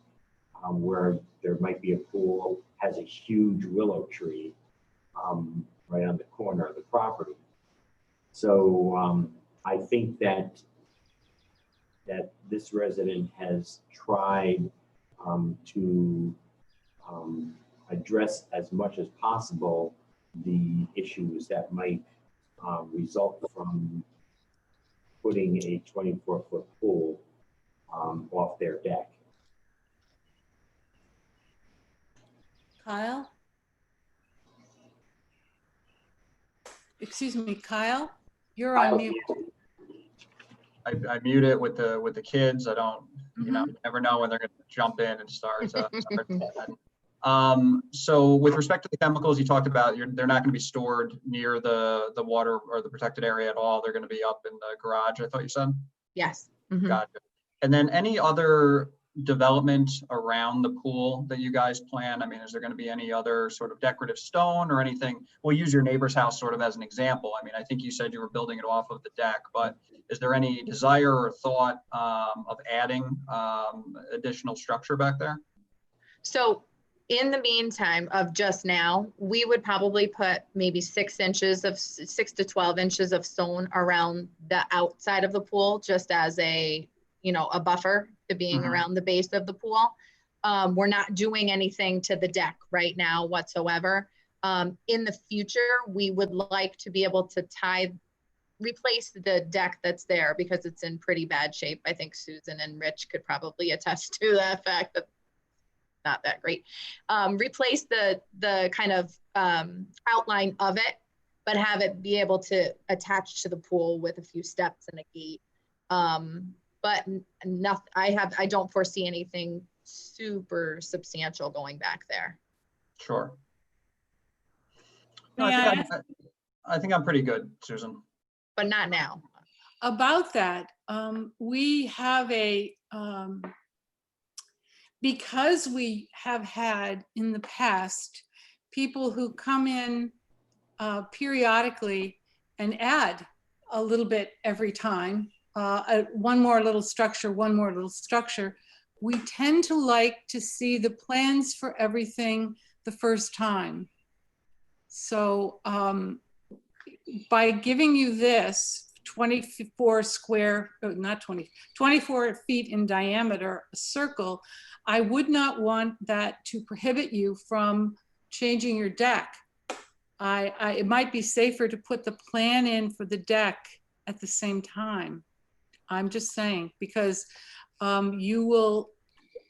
where there might be a pool, has a huge willow tree right on the corner of the property. So I think that this resident has tried to address as much as possible the issues that might result from putting a 24-foot pool off their deck. Kyle? Excuse me, Kyle? You're on mute. I mute it with the kids. I don't, you know, you never know when they're going to jump in and start. So with respect to the chemicals you talked about, they're not going to be stored near the water or the protected area at all. They're going to be up in the garage, I thought you said? Yes. Gotcha. And then any other development around the pool that you guys plan? I mean, is there going to be any other sort of decorative stone or anything? We'll use your neighbor's house sort of as an example. I mean, I think you said you were building it off of the deck, but is there any desire or thought of adding additional structure back there? So in the meantime of just now, we would probably put maybe 6 to 12 inches of stone around the outside of the pool, just as a, you know, a buffer to being around the base of the pool. We're not doing anything to the deck right now whatsoever. In the future, we would like to be able to replace the deck that's there because it's in pretty bad shape. I think Susan and Rich could probably attest to the fact that not that great. Replace the kind of outline of it, but have it be able to attach to the pool with a few steps and a gate. But nothing, I don't foresee anything super substantial going back there. Sure. No, I think I'm pretty good, Susan. But not now. About that, we have because we have had in the past people who come in periodically and add a little bit every time, one more little structure, we tend to like to see the plans for everything the first time. So by giving you this 24 feet in diameter circle, I would not want that to prohibit you from changing your deck. It might be safer to put the plan in for the deck at the same time. I'm just saying, because you will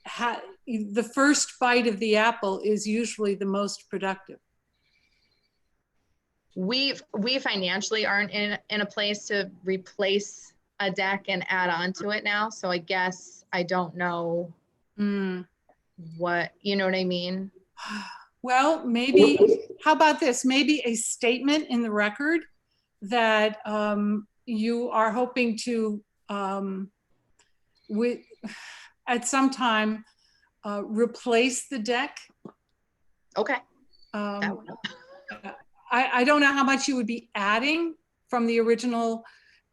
have, the first bite of the apple is usually the most productive. We financially aren't in a place to replace a deck and add on to it now. So I guess I don't know what, you know what I mean? Well, maybe, how about this? Maybe a statement in the record that you are hoping to, at some time, replace the deck. Okay. I don't know how much you would be adding from the original.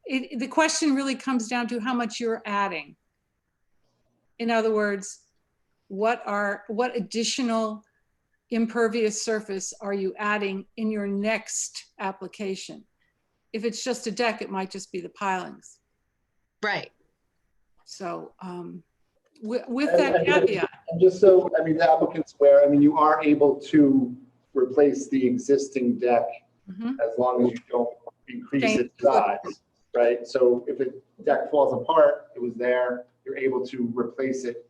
The question really comes down to how much you're adding. In other words, what additional impervious surface are you adding in your next application? If it's just a deck, it might just be the pilings. Right. So with that caveat. And just so, I mean, the applicant's aware, I mean, you are able to replace the existing deck as long as you don't increase its size, right? So if the deck falls apart, it was there, you're able to replace it.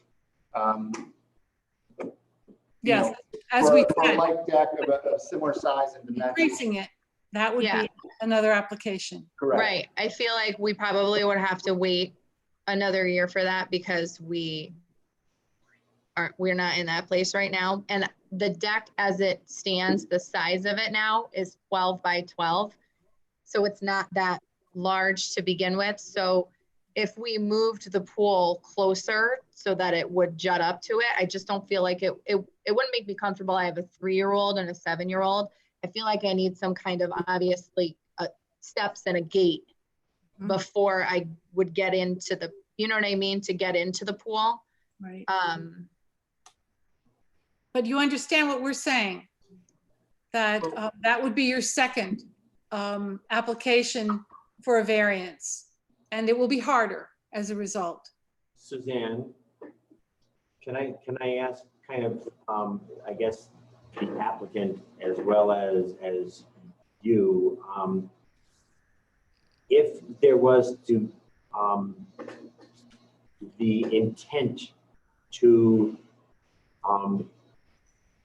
Yes, as for we a can. light deck of a similar size and dimension. Increasing it, that would Yeah. be another application. Correct. Right. I feel like we probably would have to wait another year for that because we're not in that place right now. And the deck as it stands, the size of it now is 12 by 12. So it's not that large to begin with. So if we moved the pool closer so that it would jut up to it, I just don't feel like it wouldn't make me comfortable. I have a 3-year-old and a 7-year-old. I feel like I need some kind of obviously steps and a gate before I would get into the, you know what I mean? To get into the pool. Right. But you understand what we're saying? That that would be your second application for a variance. And it will be harder as a result. Suzanne, can I ask kind of, I guess, the applicant as well as you, if there was to, the intent to,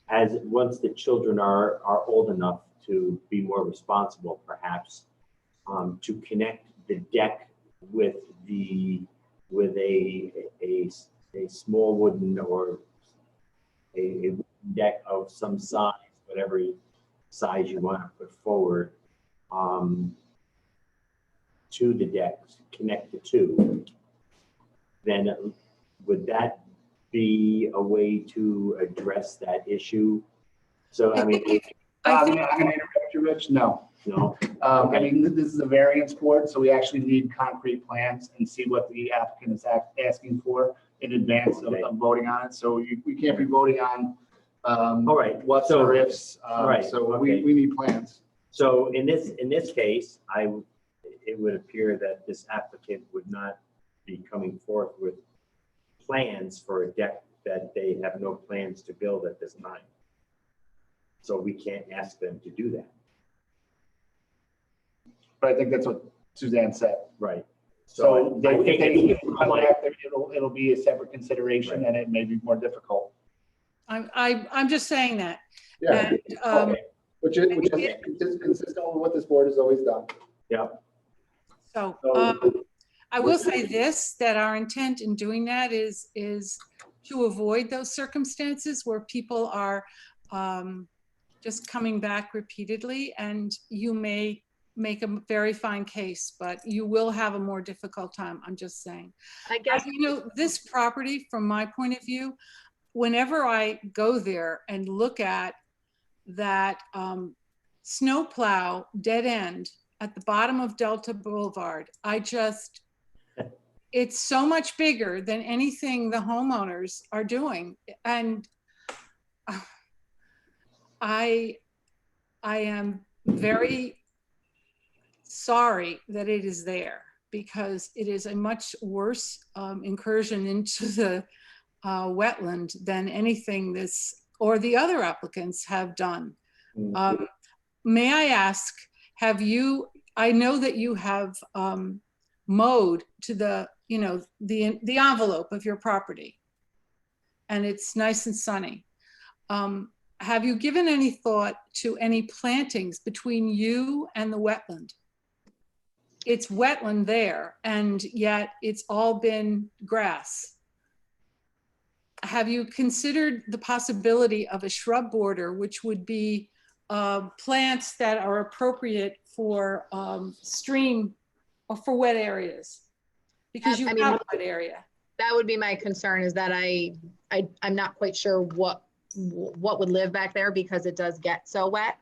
as once the children are old enough to be more responsible, perhaps, to connect the deck with a small wooden or a deck of some size, whatever size you want to put forward, to the deck, connect the two, then would that be a way to address that issue? So, I mean, I'm going to interrupt you, Rich. No. no. I mean, this is a variance board, so we actually need concrete plans and see what the applicant is asking for in advance of voting on it. So we can't be voting on All right. what's So- or ifs. right, So okay. we need plans. So in this case, it would appear that this applicant would not be coming forth with plans for a deck that they have no plans to build at this time. So we can't ask them to do that. But I think that's what Suzanne said. Right. So I if think they come back, it'll be a separate consideration, Right. and it may be more difficult. I'm just saying that. Yeah. And, okay. Which is consistent with what this board has always done. Yeah. So So- I will say this, that our intent in doing that is to avoid those circumstances where people are just coming back repeatedly, and you may make a very fine case, but you will have a more difficult time. I'm just saying. I guess, You know, this property, from my point of view, whenever I go there and look at that snowplow dead end at the bottom of Delta Boulevard, it's so much bigger than anything the homeowners are doing. And I am very sorry that it is there, because it is a much worse incursion into the wetland than anything this or the other applicants have done. May I ask, I know that you have mowed to the envelope of your property, and it's nice and sunny. Have you given any thought to any plantings between you and the wetland? It's wetland there, and yet it's all been grass. Have you considered the possibility of a shrub border, which would be plants that are appropriate for stream or for wet areas? Because you have a wet area. that would be my concern, is that I'm not quite sure what would live back there because it does get so wet.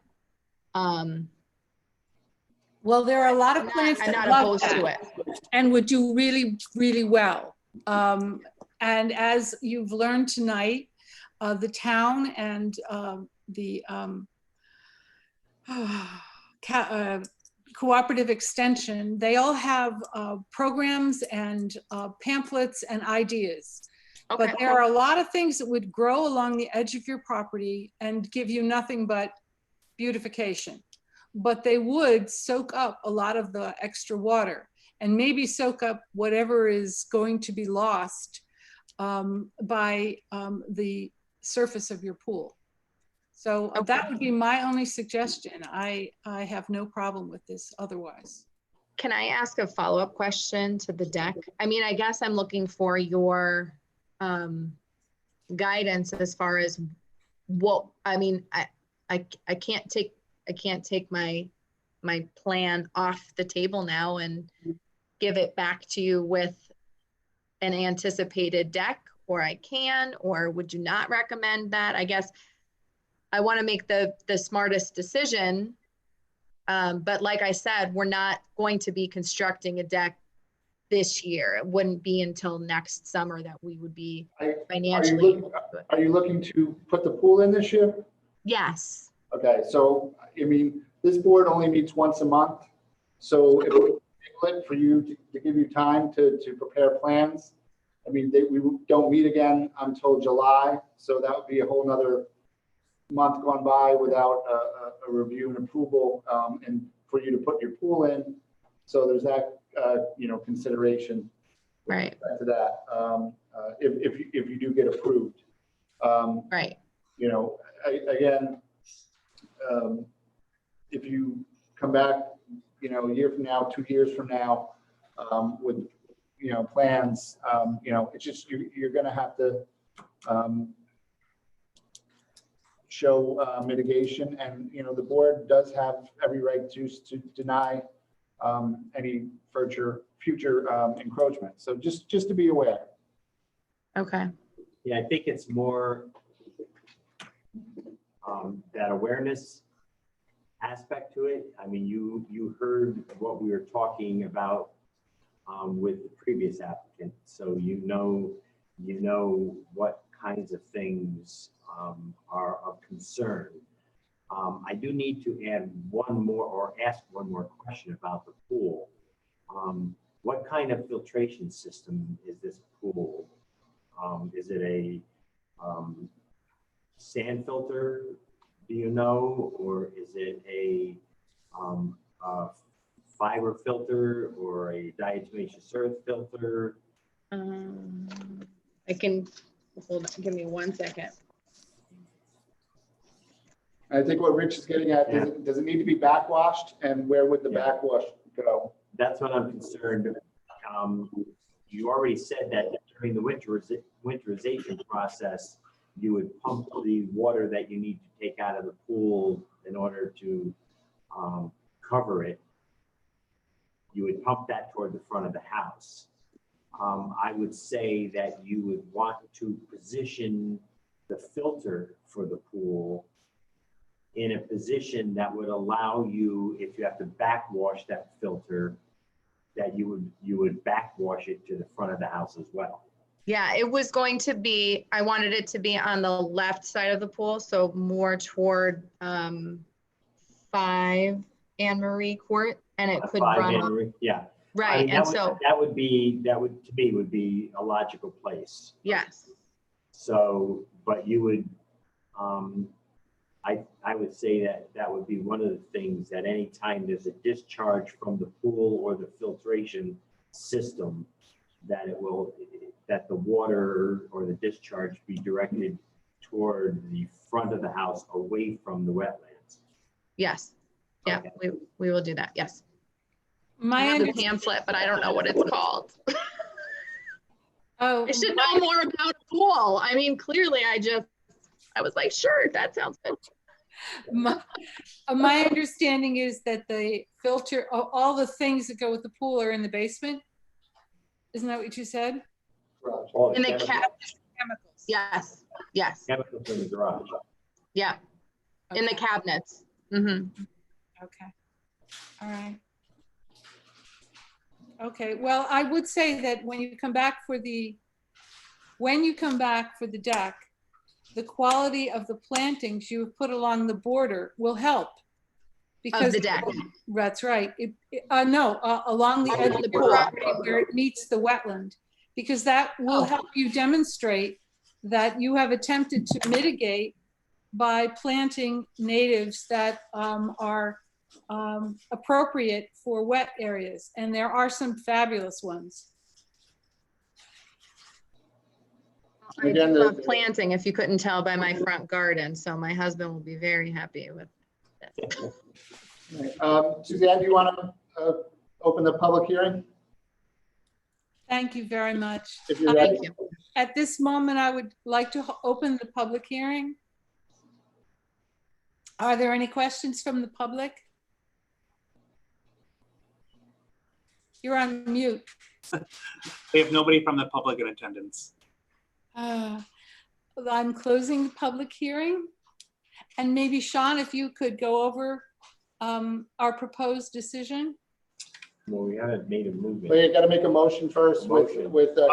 Well, there are a lot of plants I'm that not love opposed to that it. and would do really, really well. And as you've learned tonight, the town and the Cooperative Extension, they all have programs and pamphlets and ideas. Okay. But there are a lot of things that would grow along the edge of your property and give you nothing but beautification. But they would soak up a lot of the extra water and maybe soak up whatever is going to be lost by the surface of your pool. So that would be my only suggestion. I have no problem with this otherwise. Can I ask a follow-up question to the deck? I mean, I guess I'm looking for your guidance as far as what, I mean, I can't take my plan off the table now and give it back to you with an anticipated deck, or I can, or would you not recommend that? I guess I want to make the smartest decision. But like I said, we're not going to be constructing a deck this year. It wouldn't be until next summer that we would be financially. Are you looking to put the pool in this year? Yes. Okay, so, I mean, this board only meets once a month. So if we table it for you to give you time to prepare plans, I mean, we don't meet again until July. So that would be a whole nother month gone by without a review and approval, and for you to put your pool in. So there's that, consideration. Right. To that, if you do get approved. Right. Again, if you come back, a year from now, 2 years from now, with, plans, it's just, you're going to have to show mitigation, and, the board does have every right to deny any future encroachment. So just to be aware. Okay. Yeah, I think it's more that awareness aspect to it. I mean, you heard what we were talking about with the previous applicant, so you know what kinds of things are of concern. I do need to add one more, or ask one more question about the pool. What kind of filtration system is this pool? Is it a sand filter, do you know, or is it a fiber filter or a diatomaceous earth filter? I can, hold on, give me 1 second. I think what Rich is getting at, does it need to be backwashed, and where would the backwash go? That's what I'm concerned. You already said that during the winterization process, you would pump the water that you need to take out of the pool in order to cover it. You would pump that toward the front of the house. I would say that you would want to position the filter for the pool in a position that would allow you, if you have to backwash that filter, that you would backwash it to the front of the house as well. Yeah, it was going to be, I wanted it to be on the left side of the pool, so more toward 5 Anne Marie Court, and it could run. Yeah. Right, I mean, and that would to me would be a logical place. Yes. So, but you would, I would say that would be one of the things that any time there's a discharge from the pool or the filtration system, that the water or the discharge be directed toward the front of the house, away from the wetlands. Yes. Yeah, okay. we will do that. Yes. I have the pamphlet, but I don't know what it's called. Oh, I should know more about a pool. I mean, clearly I was like, sure, that sounds good. My understanding is that the filter, all the things that go with the pool are in the basement. Isn't that what you said? In the chemicals. Yes. Yes. Chemicals in the garage. Yeah. Okay. In the cabinets. Mm-hmm. Okay. All right. Okay. Well, I would say that when you come back for the when you come back for the deck, the quality of the plantings you have put along the border will help. Of the deck. That's right. Along the edge of the property where it meets the wetland, because that will help you demonstrate that you have attempted to mitigate by planting natives that are appropriate for wet areas. And there are some fabulous ones. I Again, love planting, if you couldn't tell by my front garden, so my husband will be very happy with this. Suzanne, do you want to open the public hearing? Thank you very much. If you're ready. Thank you. At this moment, I would like to open the public hearing. Are there any questions from the public? You're on mute. We have nobody from the public in attendance. I'm closing the public hearing. And maybe Sean, if you could go over our proposed decision. Well, we haven't made a movement. Well, you got to make a motion first with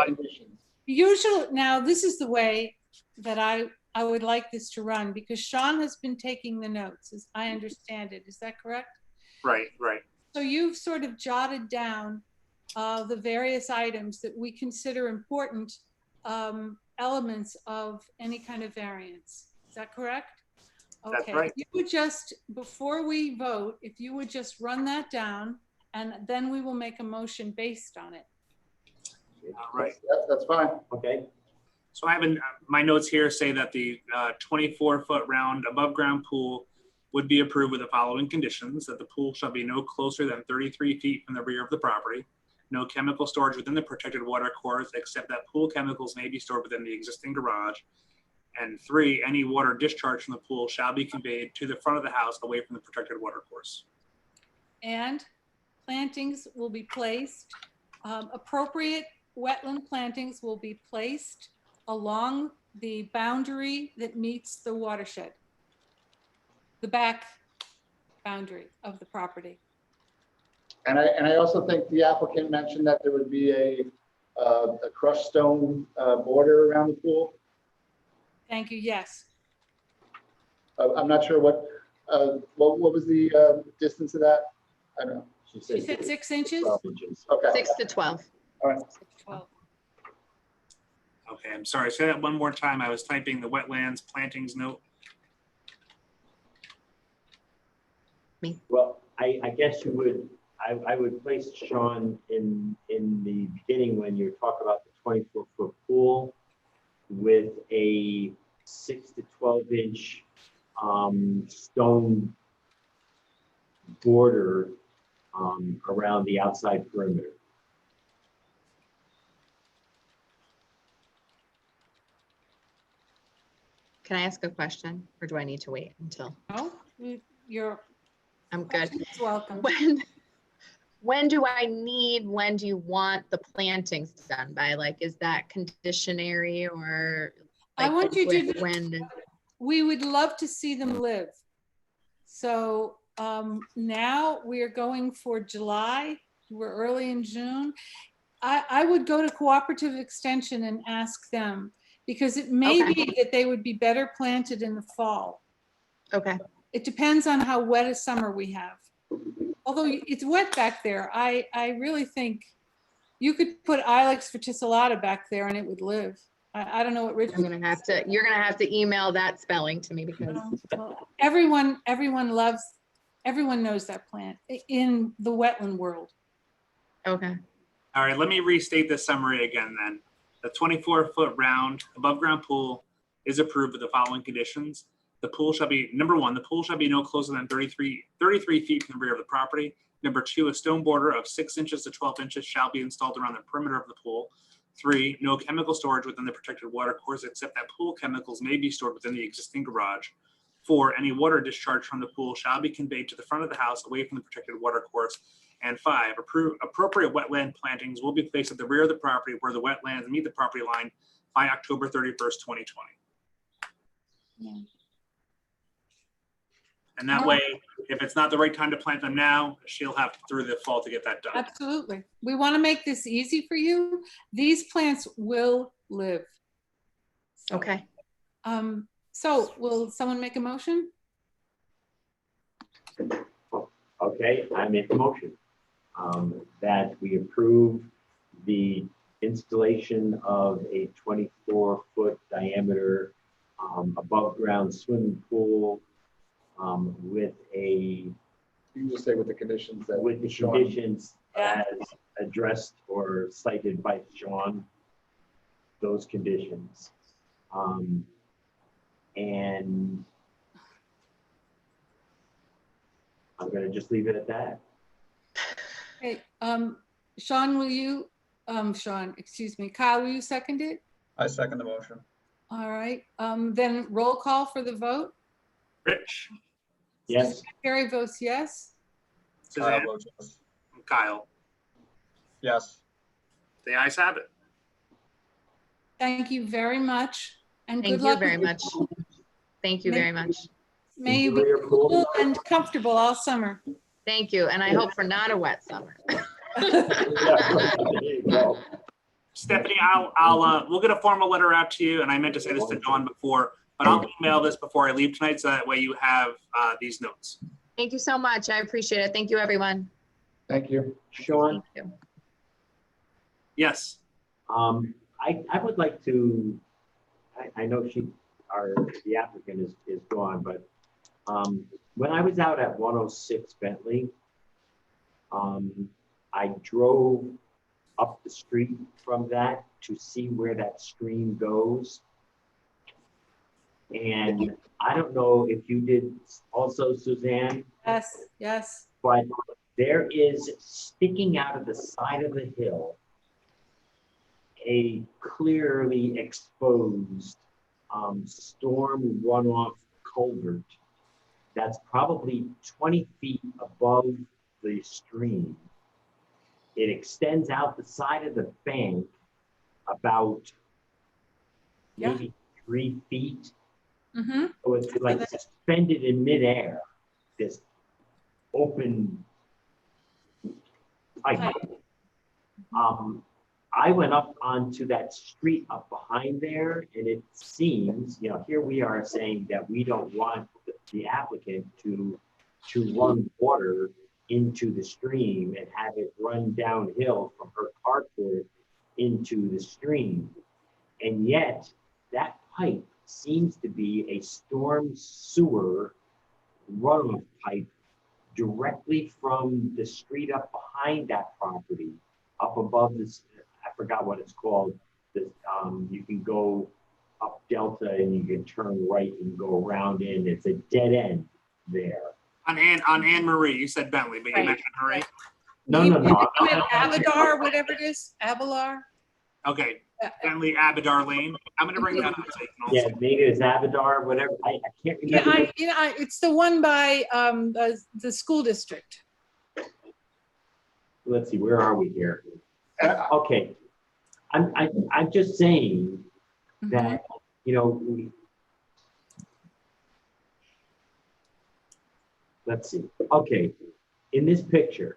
conditions. Usually, now this is the way that I would like this to run, because Sean has been taking the notes, as I understand it. Is that correct? Right, right. So you've sort of jotted down the various items that we consider important elements of any kind of variance. Is that correct? Okay. That's right. If you would just, before we vote, if you would just run that down, and then we will make a motion based on it. All right. That's fine. Okay. So I have my notes here say that the 24-foot round above ground pool would be approved with the following conditions: that the pool shall be no closer than 33 feet from the rear of the property, no chemical storage within the protected water course, except that pool chemicals may be stored within the existing garage, and 3, any water discharge from the pool shall be conveyed to the front of the house away from the protected water course. And plantings will be placed, appropriate wetland plantings will be placed along the boundary that meets the watershed, the back boundary of the property. And I also think the applicant mentioned that there would be a crushed stone border around the pool. Thank you. Yes. I'm not sure what was the distance of that? I don't know. She said 6 inches? 12 inches. Okay. 6 to 12. All right. 12. Okay, I'm sorry. Say that one more time. I was typing the wetlands plantings note. Well, I guess you would, I would place Sean in the beginning when you talk about the 24-foot pool with a 6 to 12 inch stone border around the outside perimeter. Can I ask a question, or do I need to wait until? No, you're I'm good. welcome. When do you want the plantings done by? Like, is that conditionary or? I want you to, when? we would love to see them live. So now we are going for July. We're early in June. I would go to Cooperative Extension and ask them, because it may be that they would be better planted in the fall. Okay. It depends on how wet a summer we have. Although it's wet back there, I really think you could put Ilex verticillata back there and it would live. I don't know what Richard. You're gonna have to email that spelling to me, because Well, everyone knows that plant in the wetland world. okay. All right, let me restate the summary again then. The 24-foot round above ground pool is approved with the following conditions. The pool shall be, number 1, the pool shall be no closer than 33 feet from the rear of the property. Number 2, a stone border of 6 inches to 12 inches shall be installed around the perimeter of the pool. 3, no chemical storage within the protected water course, except that pool chemicals may be stored within the existing garage. 4, any water discharge from the pool shall be conveyed to the front of the house away from the protected water course. And 5, appropriate wetland plantings will be placed at the rear of the property where the wetlands meet the property line by October 31st, 2020. Yeah. And that way, if it's not the right time to plant them now, she'll have through the fall to get that done. Absolutely. We want to make this easy for you. These plants will live. Okay. So will someone make a motion? Okay, I make a motion that we approve the installation of a 24-foot diameter above ground swimming pool with a You can just say with the conditions that. with the Sean- conditions Yeah. as addressed or cited by Sean, those conditions. And I'm gonna just leave it at that. Okay, Sean, will you, Sean, excuse me, Kyle, will you second it? I second the motion. All right, then roll call for the vote. Rich, Yes, Carrie votes yes. Kyle Suzanne, votes yes. Kyle. Yes. The ayes have it. Thank you very much. And Thank good you luck very with your much. pool. Thank you very much. May you be enjoy your pool. cool and comfortable all summer. Thank you. And I hope for not a wet summer. There you go. Stephanie, we'll get a formal letter out to you, and I meant to say this to Dawn before, but I'll email this before I leave tonight, so that way you have these notes. Thank you so much. I appreciate it. Thank you, everyone. Thank you. Sean, Thank you. Yes. I would like to, I know the applicant is gone, but when I was out at 106 Bentley, I drove up the street from that to see where that stream goes. And I don't know if you did also, Suzanne, Yes, yes. but there is sticking out of the side of the hill a clearly exposed storm runoff culvert that's probably 20 feet above the stream. It extends out the side of the bank about Yeah. maybe 3 feet. Mm-hmm. So it's like suspended in midair, this open pipe. I went up onto that street up behind there, and it seems, here we are saying that we don't want the applicant to run water into the stream and have it run downhill from her carport into the stream. And yet that pipe seems to be a storm sewer runoff pipe directly from the street up behind that property, up above this, I forgot what it's called. This, you can go up Delta and you can turn right and go around in. It's a dead end there. On Anne Marie, you said Bentley, but you Right. mentioned Marie. No. You meant Abadar, whatever it is, Avalar. Okay, Bentley Abadar Lane. I'm gonna bring that up so you can also. Yeah, maybe it's Abadar, whatever. I can't Yeah, remember. it's the one by the school district. Let's see, where are we here? Okay, I'm just saying that, let's see. Okay, in this picture,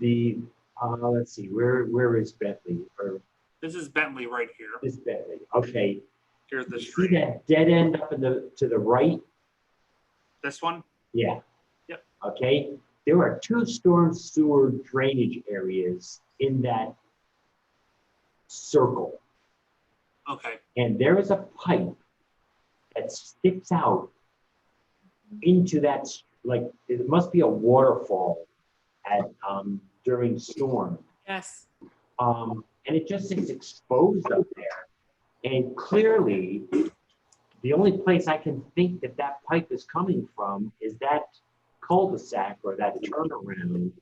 let's see, where is Bentley? Or This is Bentley right here. this Bentley? Okay, Here's the you see street. that dead end up to the right? This one? Yeah. Yep. Okay, there are 2 storm sewer drainage areas in that circle. Okay. And there is a pipe that sticks out into that, like, it must be a waterfall at during storm. Yes. And it just is exposed up there. And clearly, the only place I can think that pipe is coming from is that cul-de-sac or that turnaround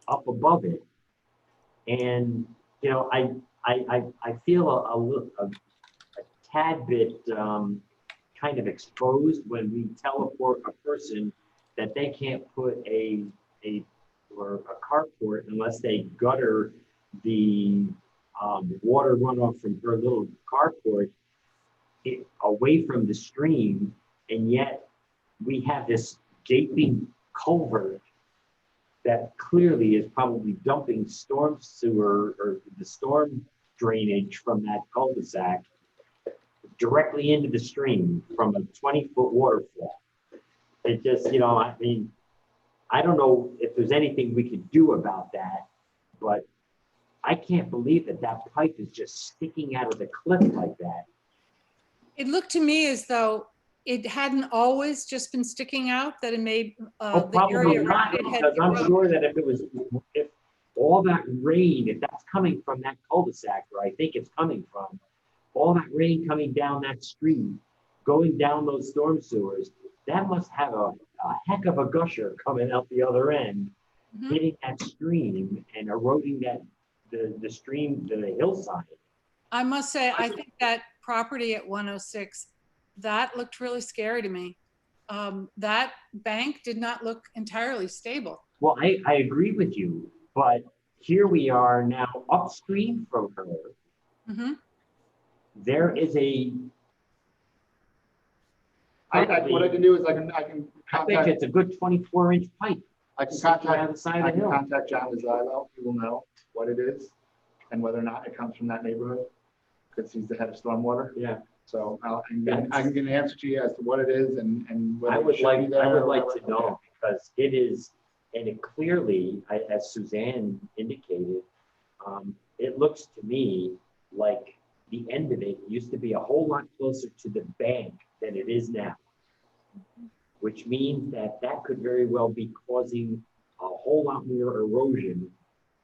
up above it. And, I feel a tad bit kind of exposed when we teleport a person that they can't put a carport unless they gutter the water runoff from her little carport away from the stream, and yet we have this gaping culvert that clearly is probably dumping storm sewer or the storm drainage from that cul-de-sac directly into the stream from a 20-foot waterfall. It just, you know, I mean, I don't know if there's anything we could do about that, but I can't believe that that pipe is just sticking out of the cliff like that. It looked to me as though it hadn't always just been sticking out, that it made Oh, the probably area not, around it had because I'm eroded. sure that if all that rain, if that's coming from that cul-de-sac, where I think it's coming from, all that rain coming down that street, going down those storm sewers, that must have a heck of a gusher coming out the other end, Mhm. hitting that stream and eroding the stream, the hillside. I must say, I think that property at 106, that looked really scary to me. That bank did not look entirely stable. Well, I agree with you, but here we are now upstream from her. Mhm. There is What I can do is I can I think contact, it's a good 24-inch pipe. I can sticking out of the contact, side I of the can hill. contact John Desillo. He will know what it is and whether or not it comes from that neighborhood, because he's the head of stormwater. Yeah, So I can get an answer to you as to what it is and whether I it would should like be there or to whatever. know, because it is, and it clearly, as Suzanne indicated, it looks to me like the end of it used to be a whole lot closer to the bank than it is now, which means that that could very well be causing a whole lot more erosion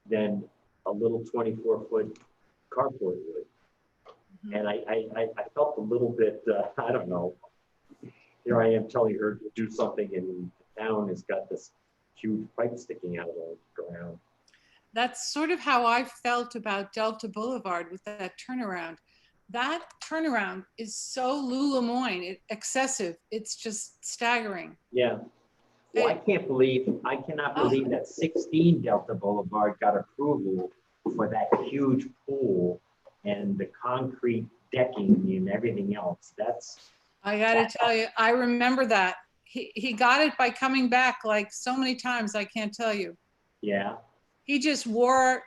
than a little 24-foot carport would. And I felt a little bit, I don't know, here I am telling her to do something and the town has got this huge pipe sticking out of the ground. That's sort of how I felt about Delta Boulevard with that turnaround. That turnaround is so Lululemon, excessive. It's just staggering. Yeah. Well, I cannot believe that 16 Delta Boulevard got approval for that huge pool and the concrete decking and everything else. I gotta tell you, I remember that. He got it by coming back like so many times, I can't tell you. Yeah. He just wore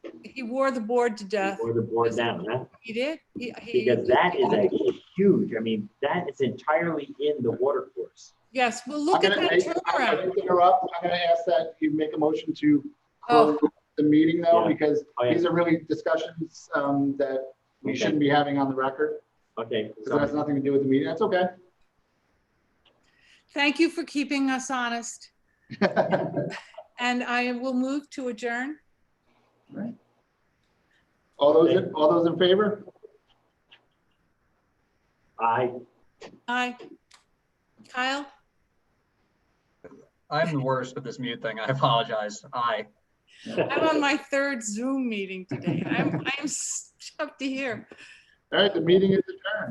the board to death. Or the board down, huh? He did. Because that is a huge, I mean, that is entirely in the water course. Yes, well, I'm look at gonna that make, I turnaround. didn't interrupt. I'm gonna ask that you make a motion to Oh. close the meeting though, Yeah. because Oh, yeah. these are really discussions that we Okay. shouldn't be having on the record. Okay. Because it has nothing to do with the meeting. That's okay. Thank you for keeping us honest. And I will move to adjourn. Right. All those in favor? Aye. Aye. Kyle? I'm the worst with this mute thing. I apologize. Aye. I'm on my third Zoom meeting today. I'm shocked to hear. All right, the meeting is adjourned.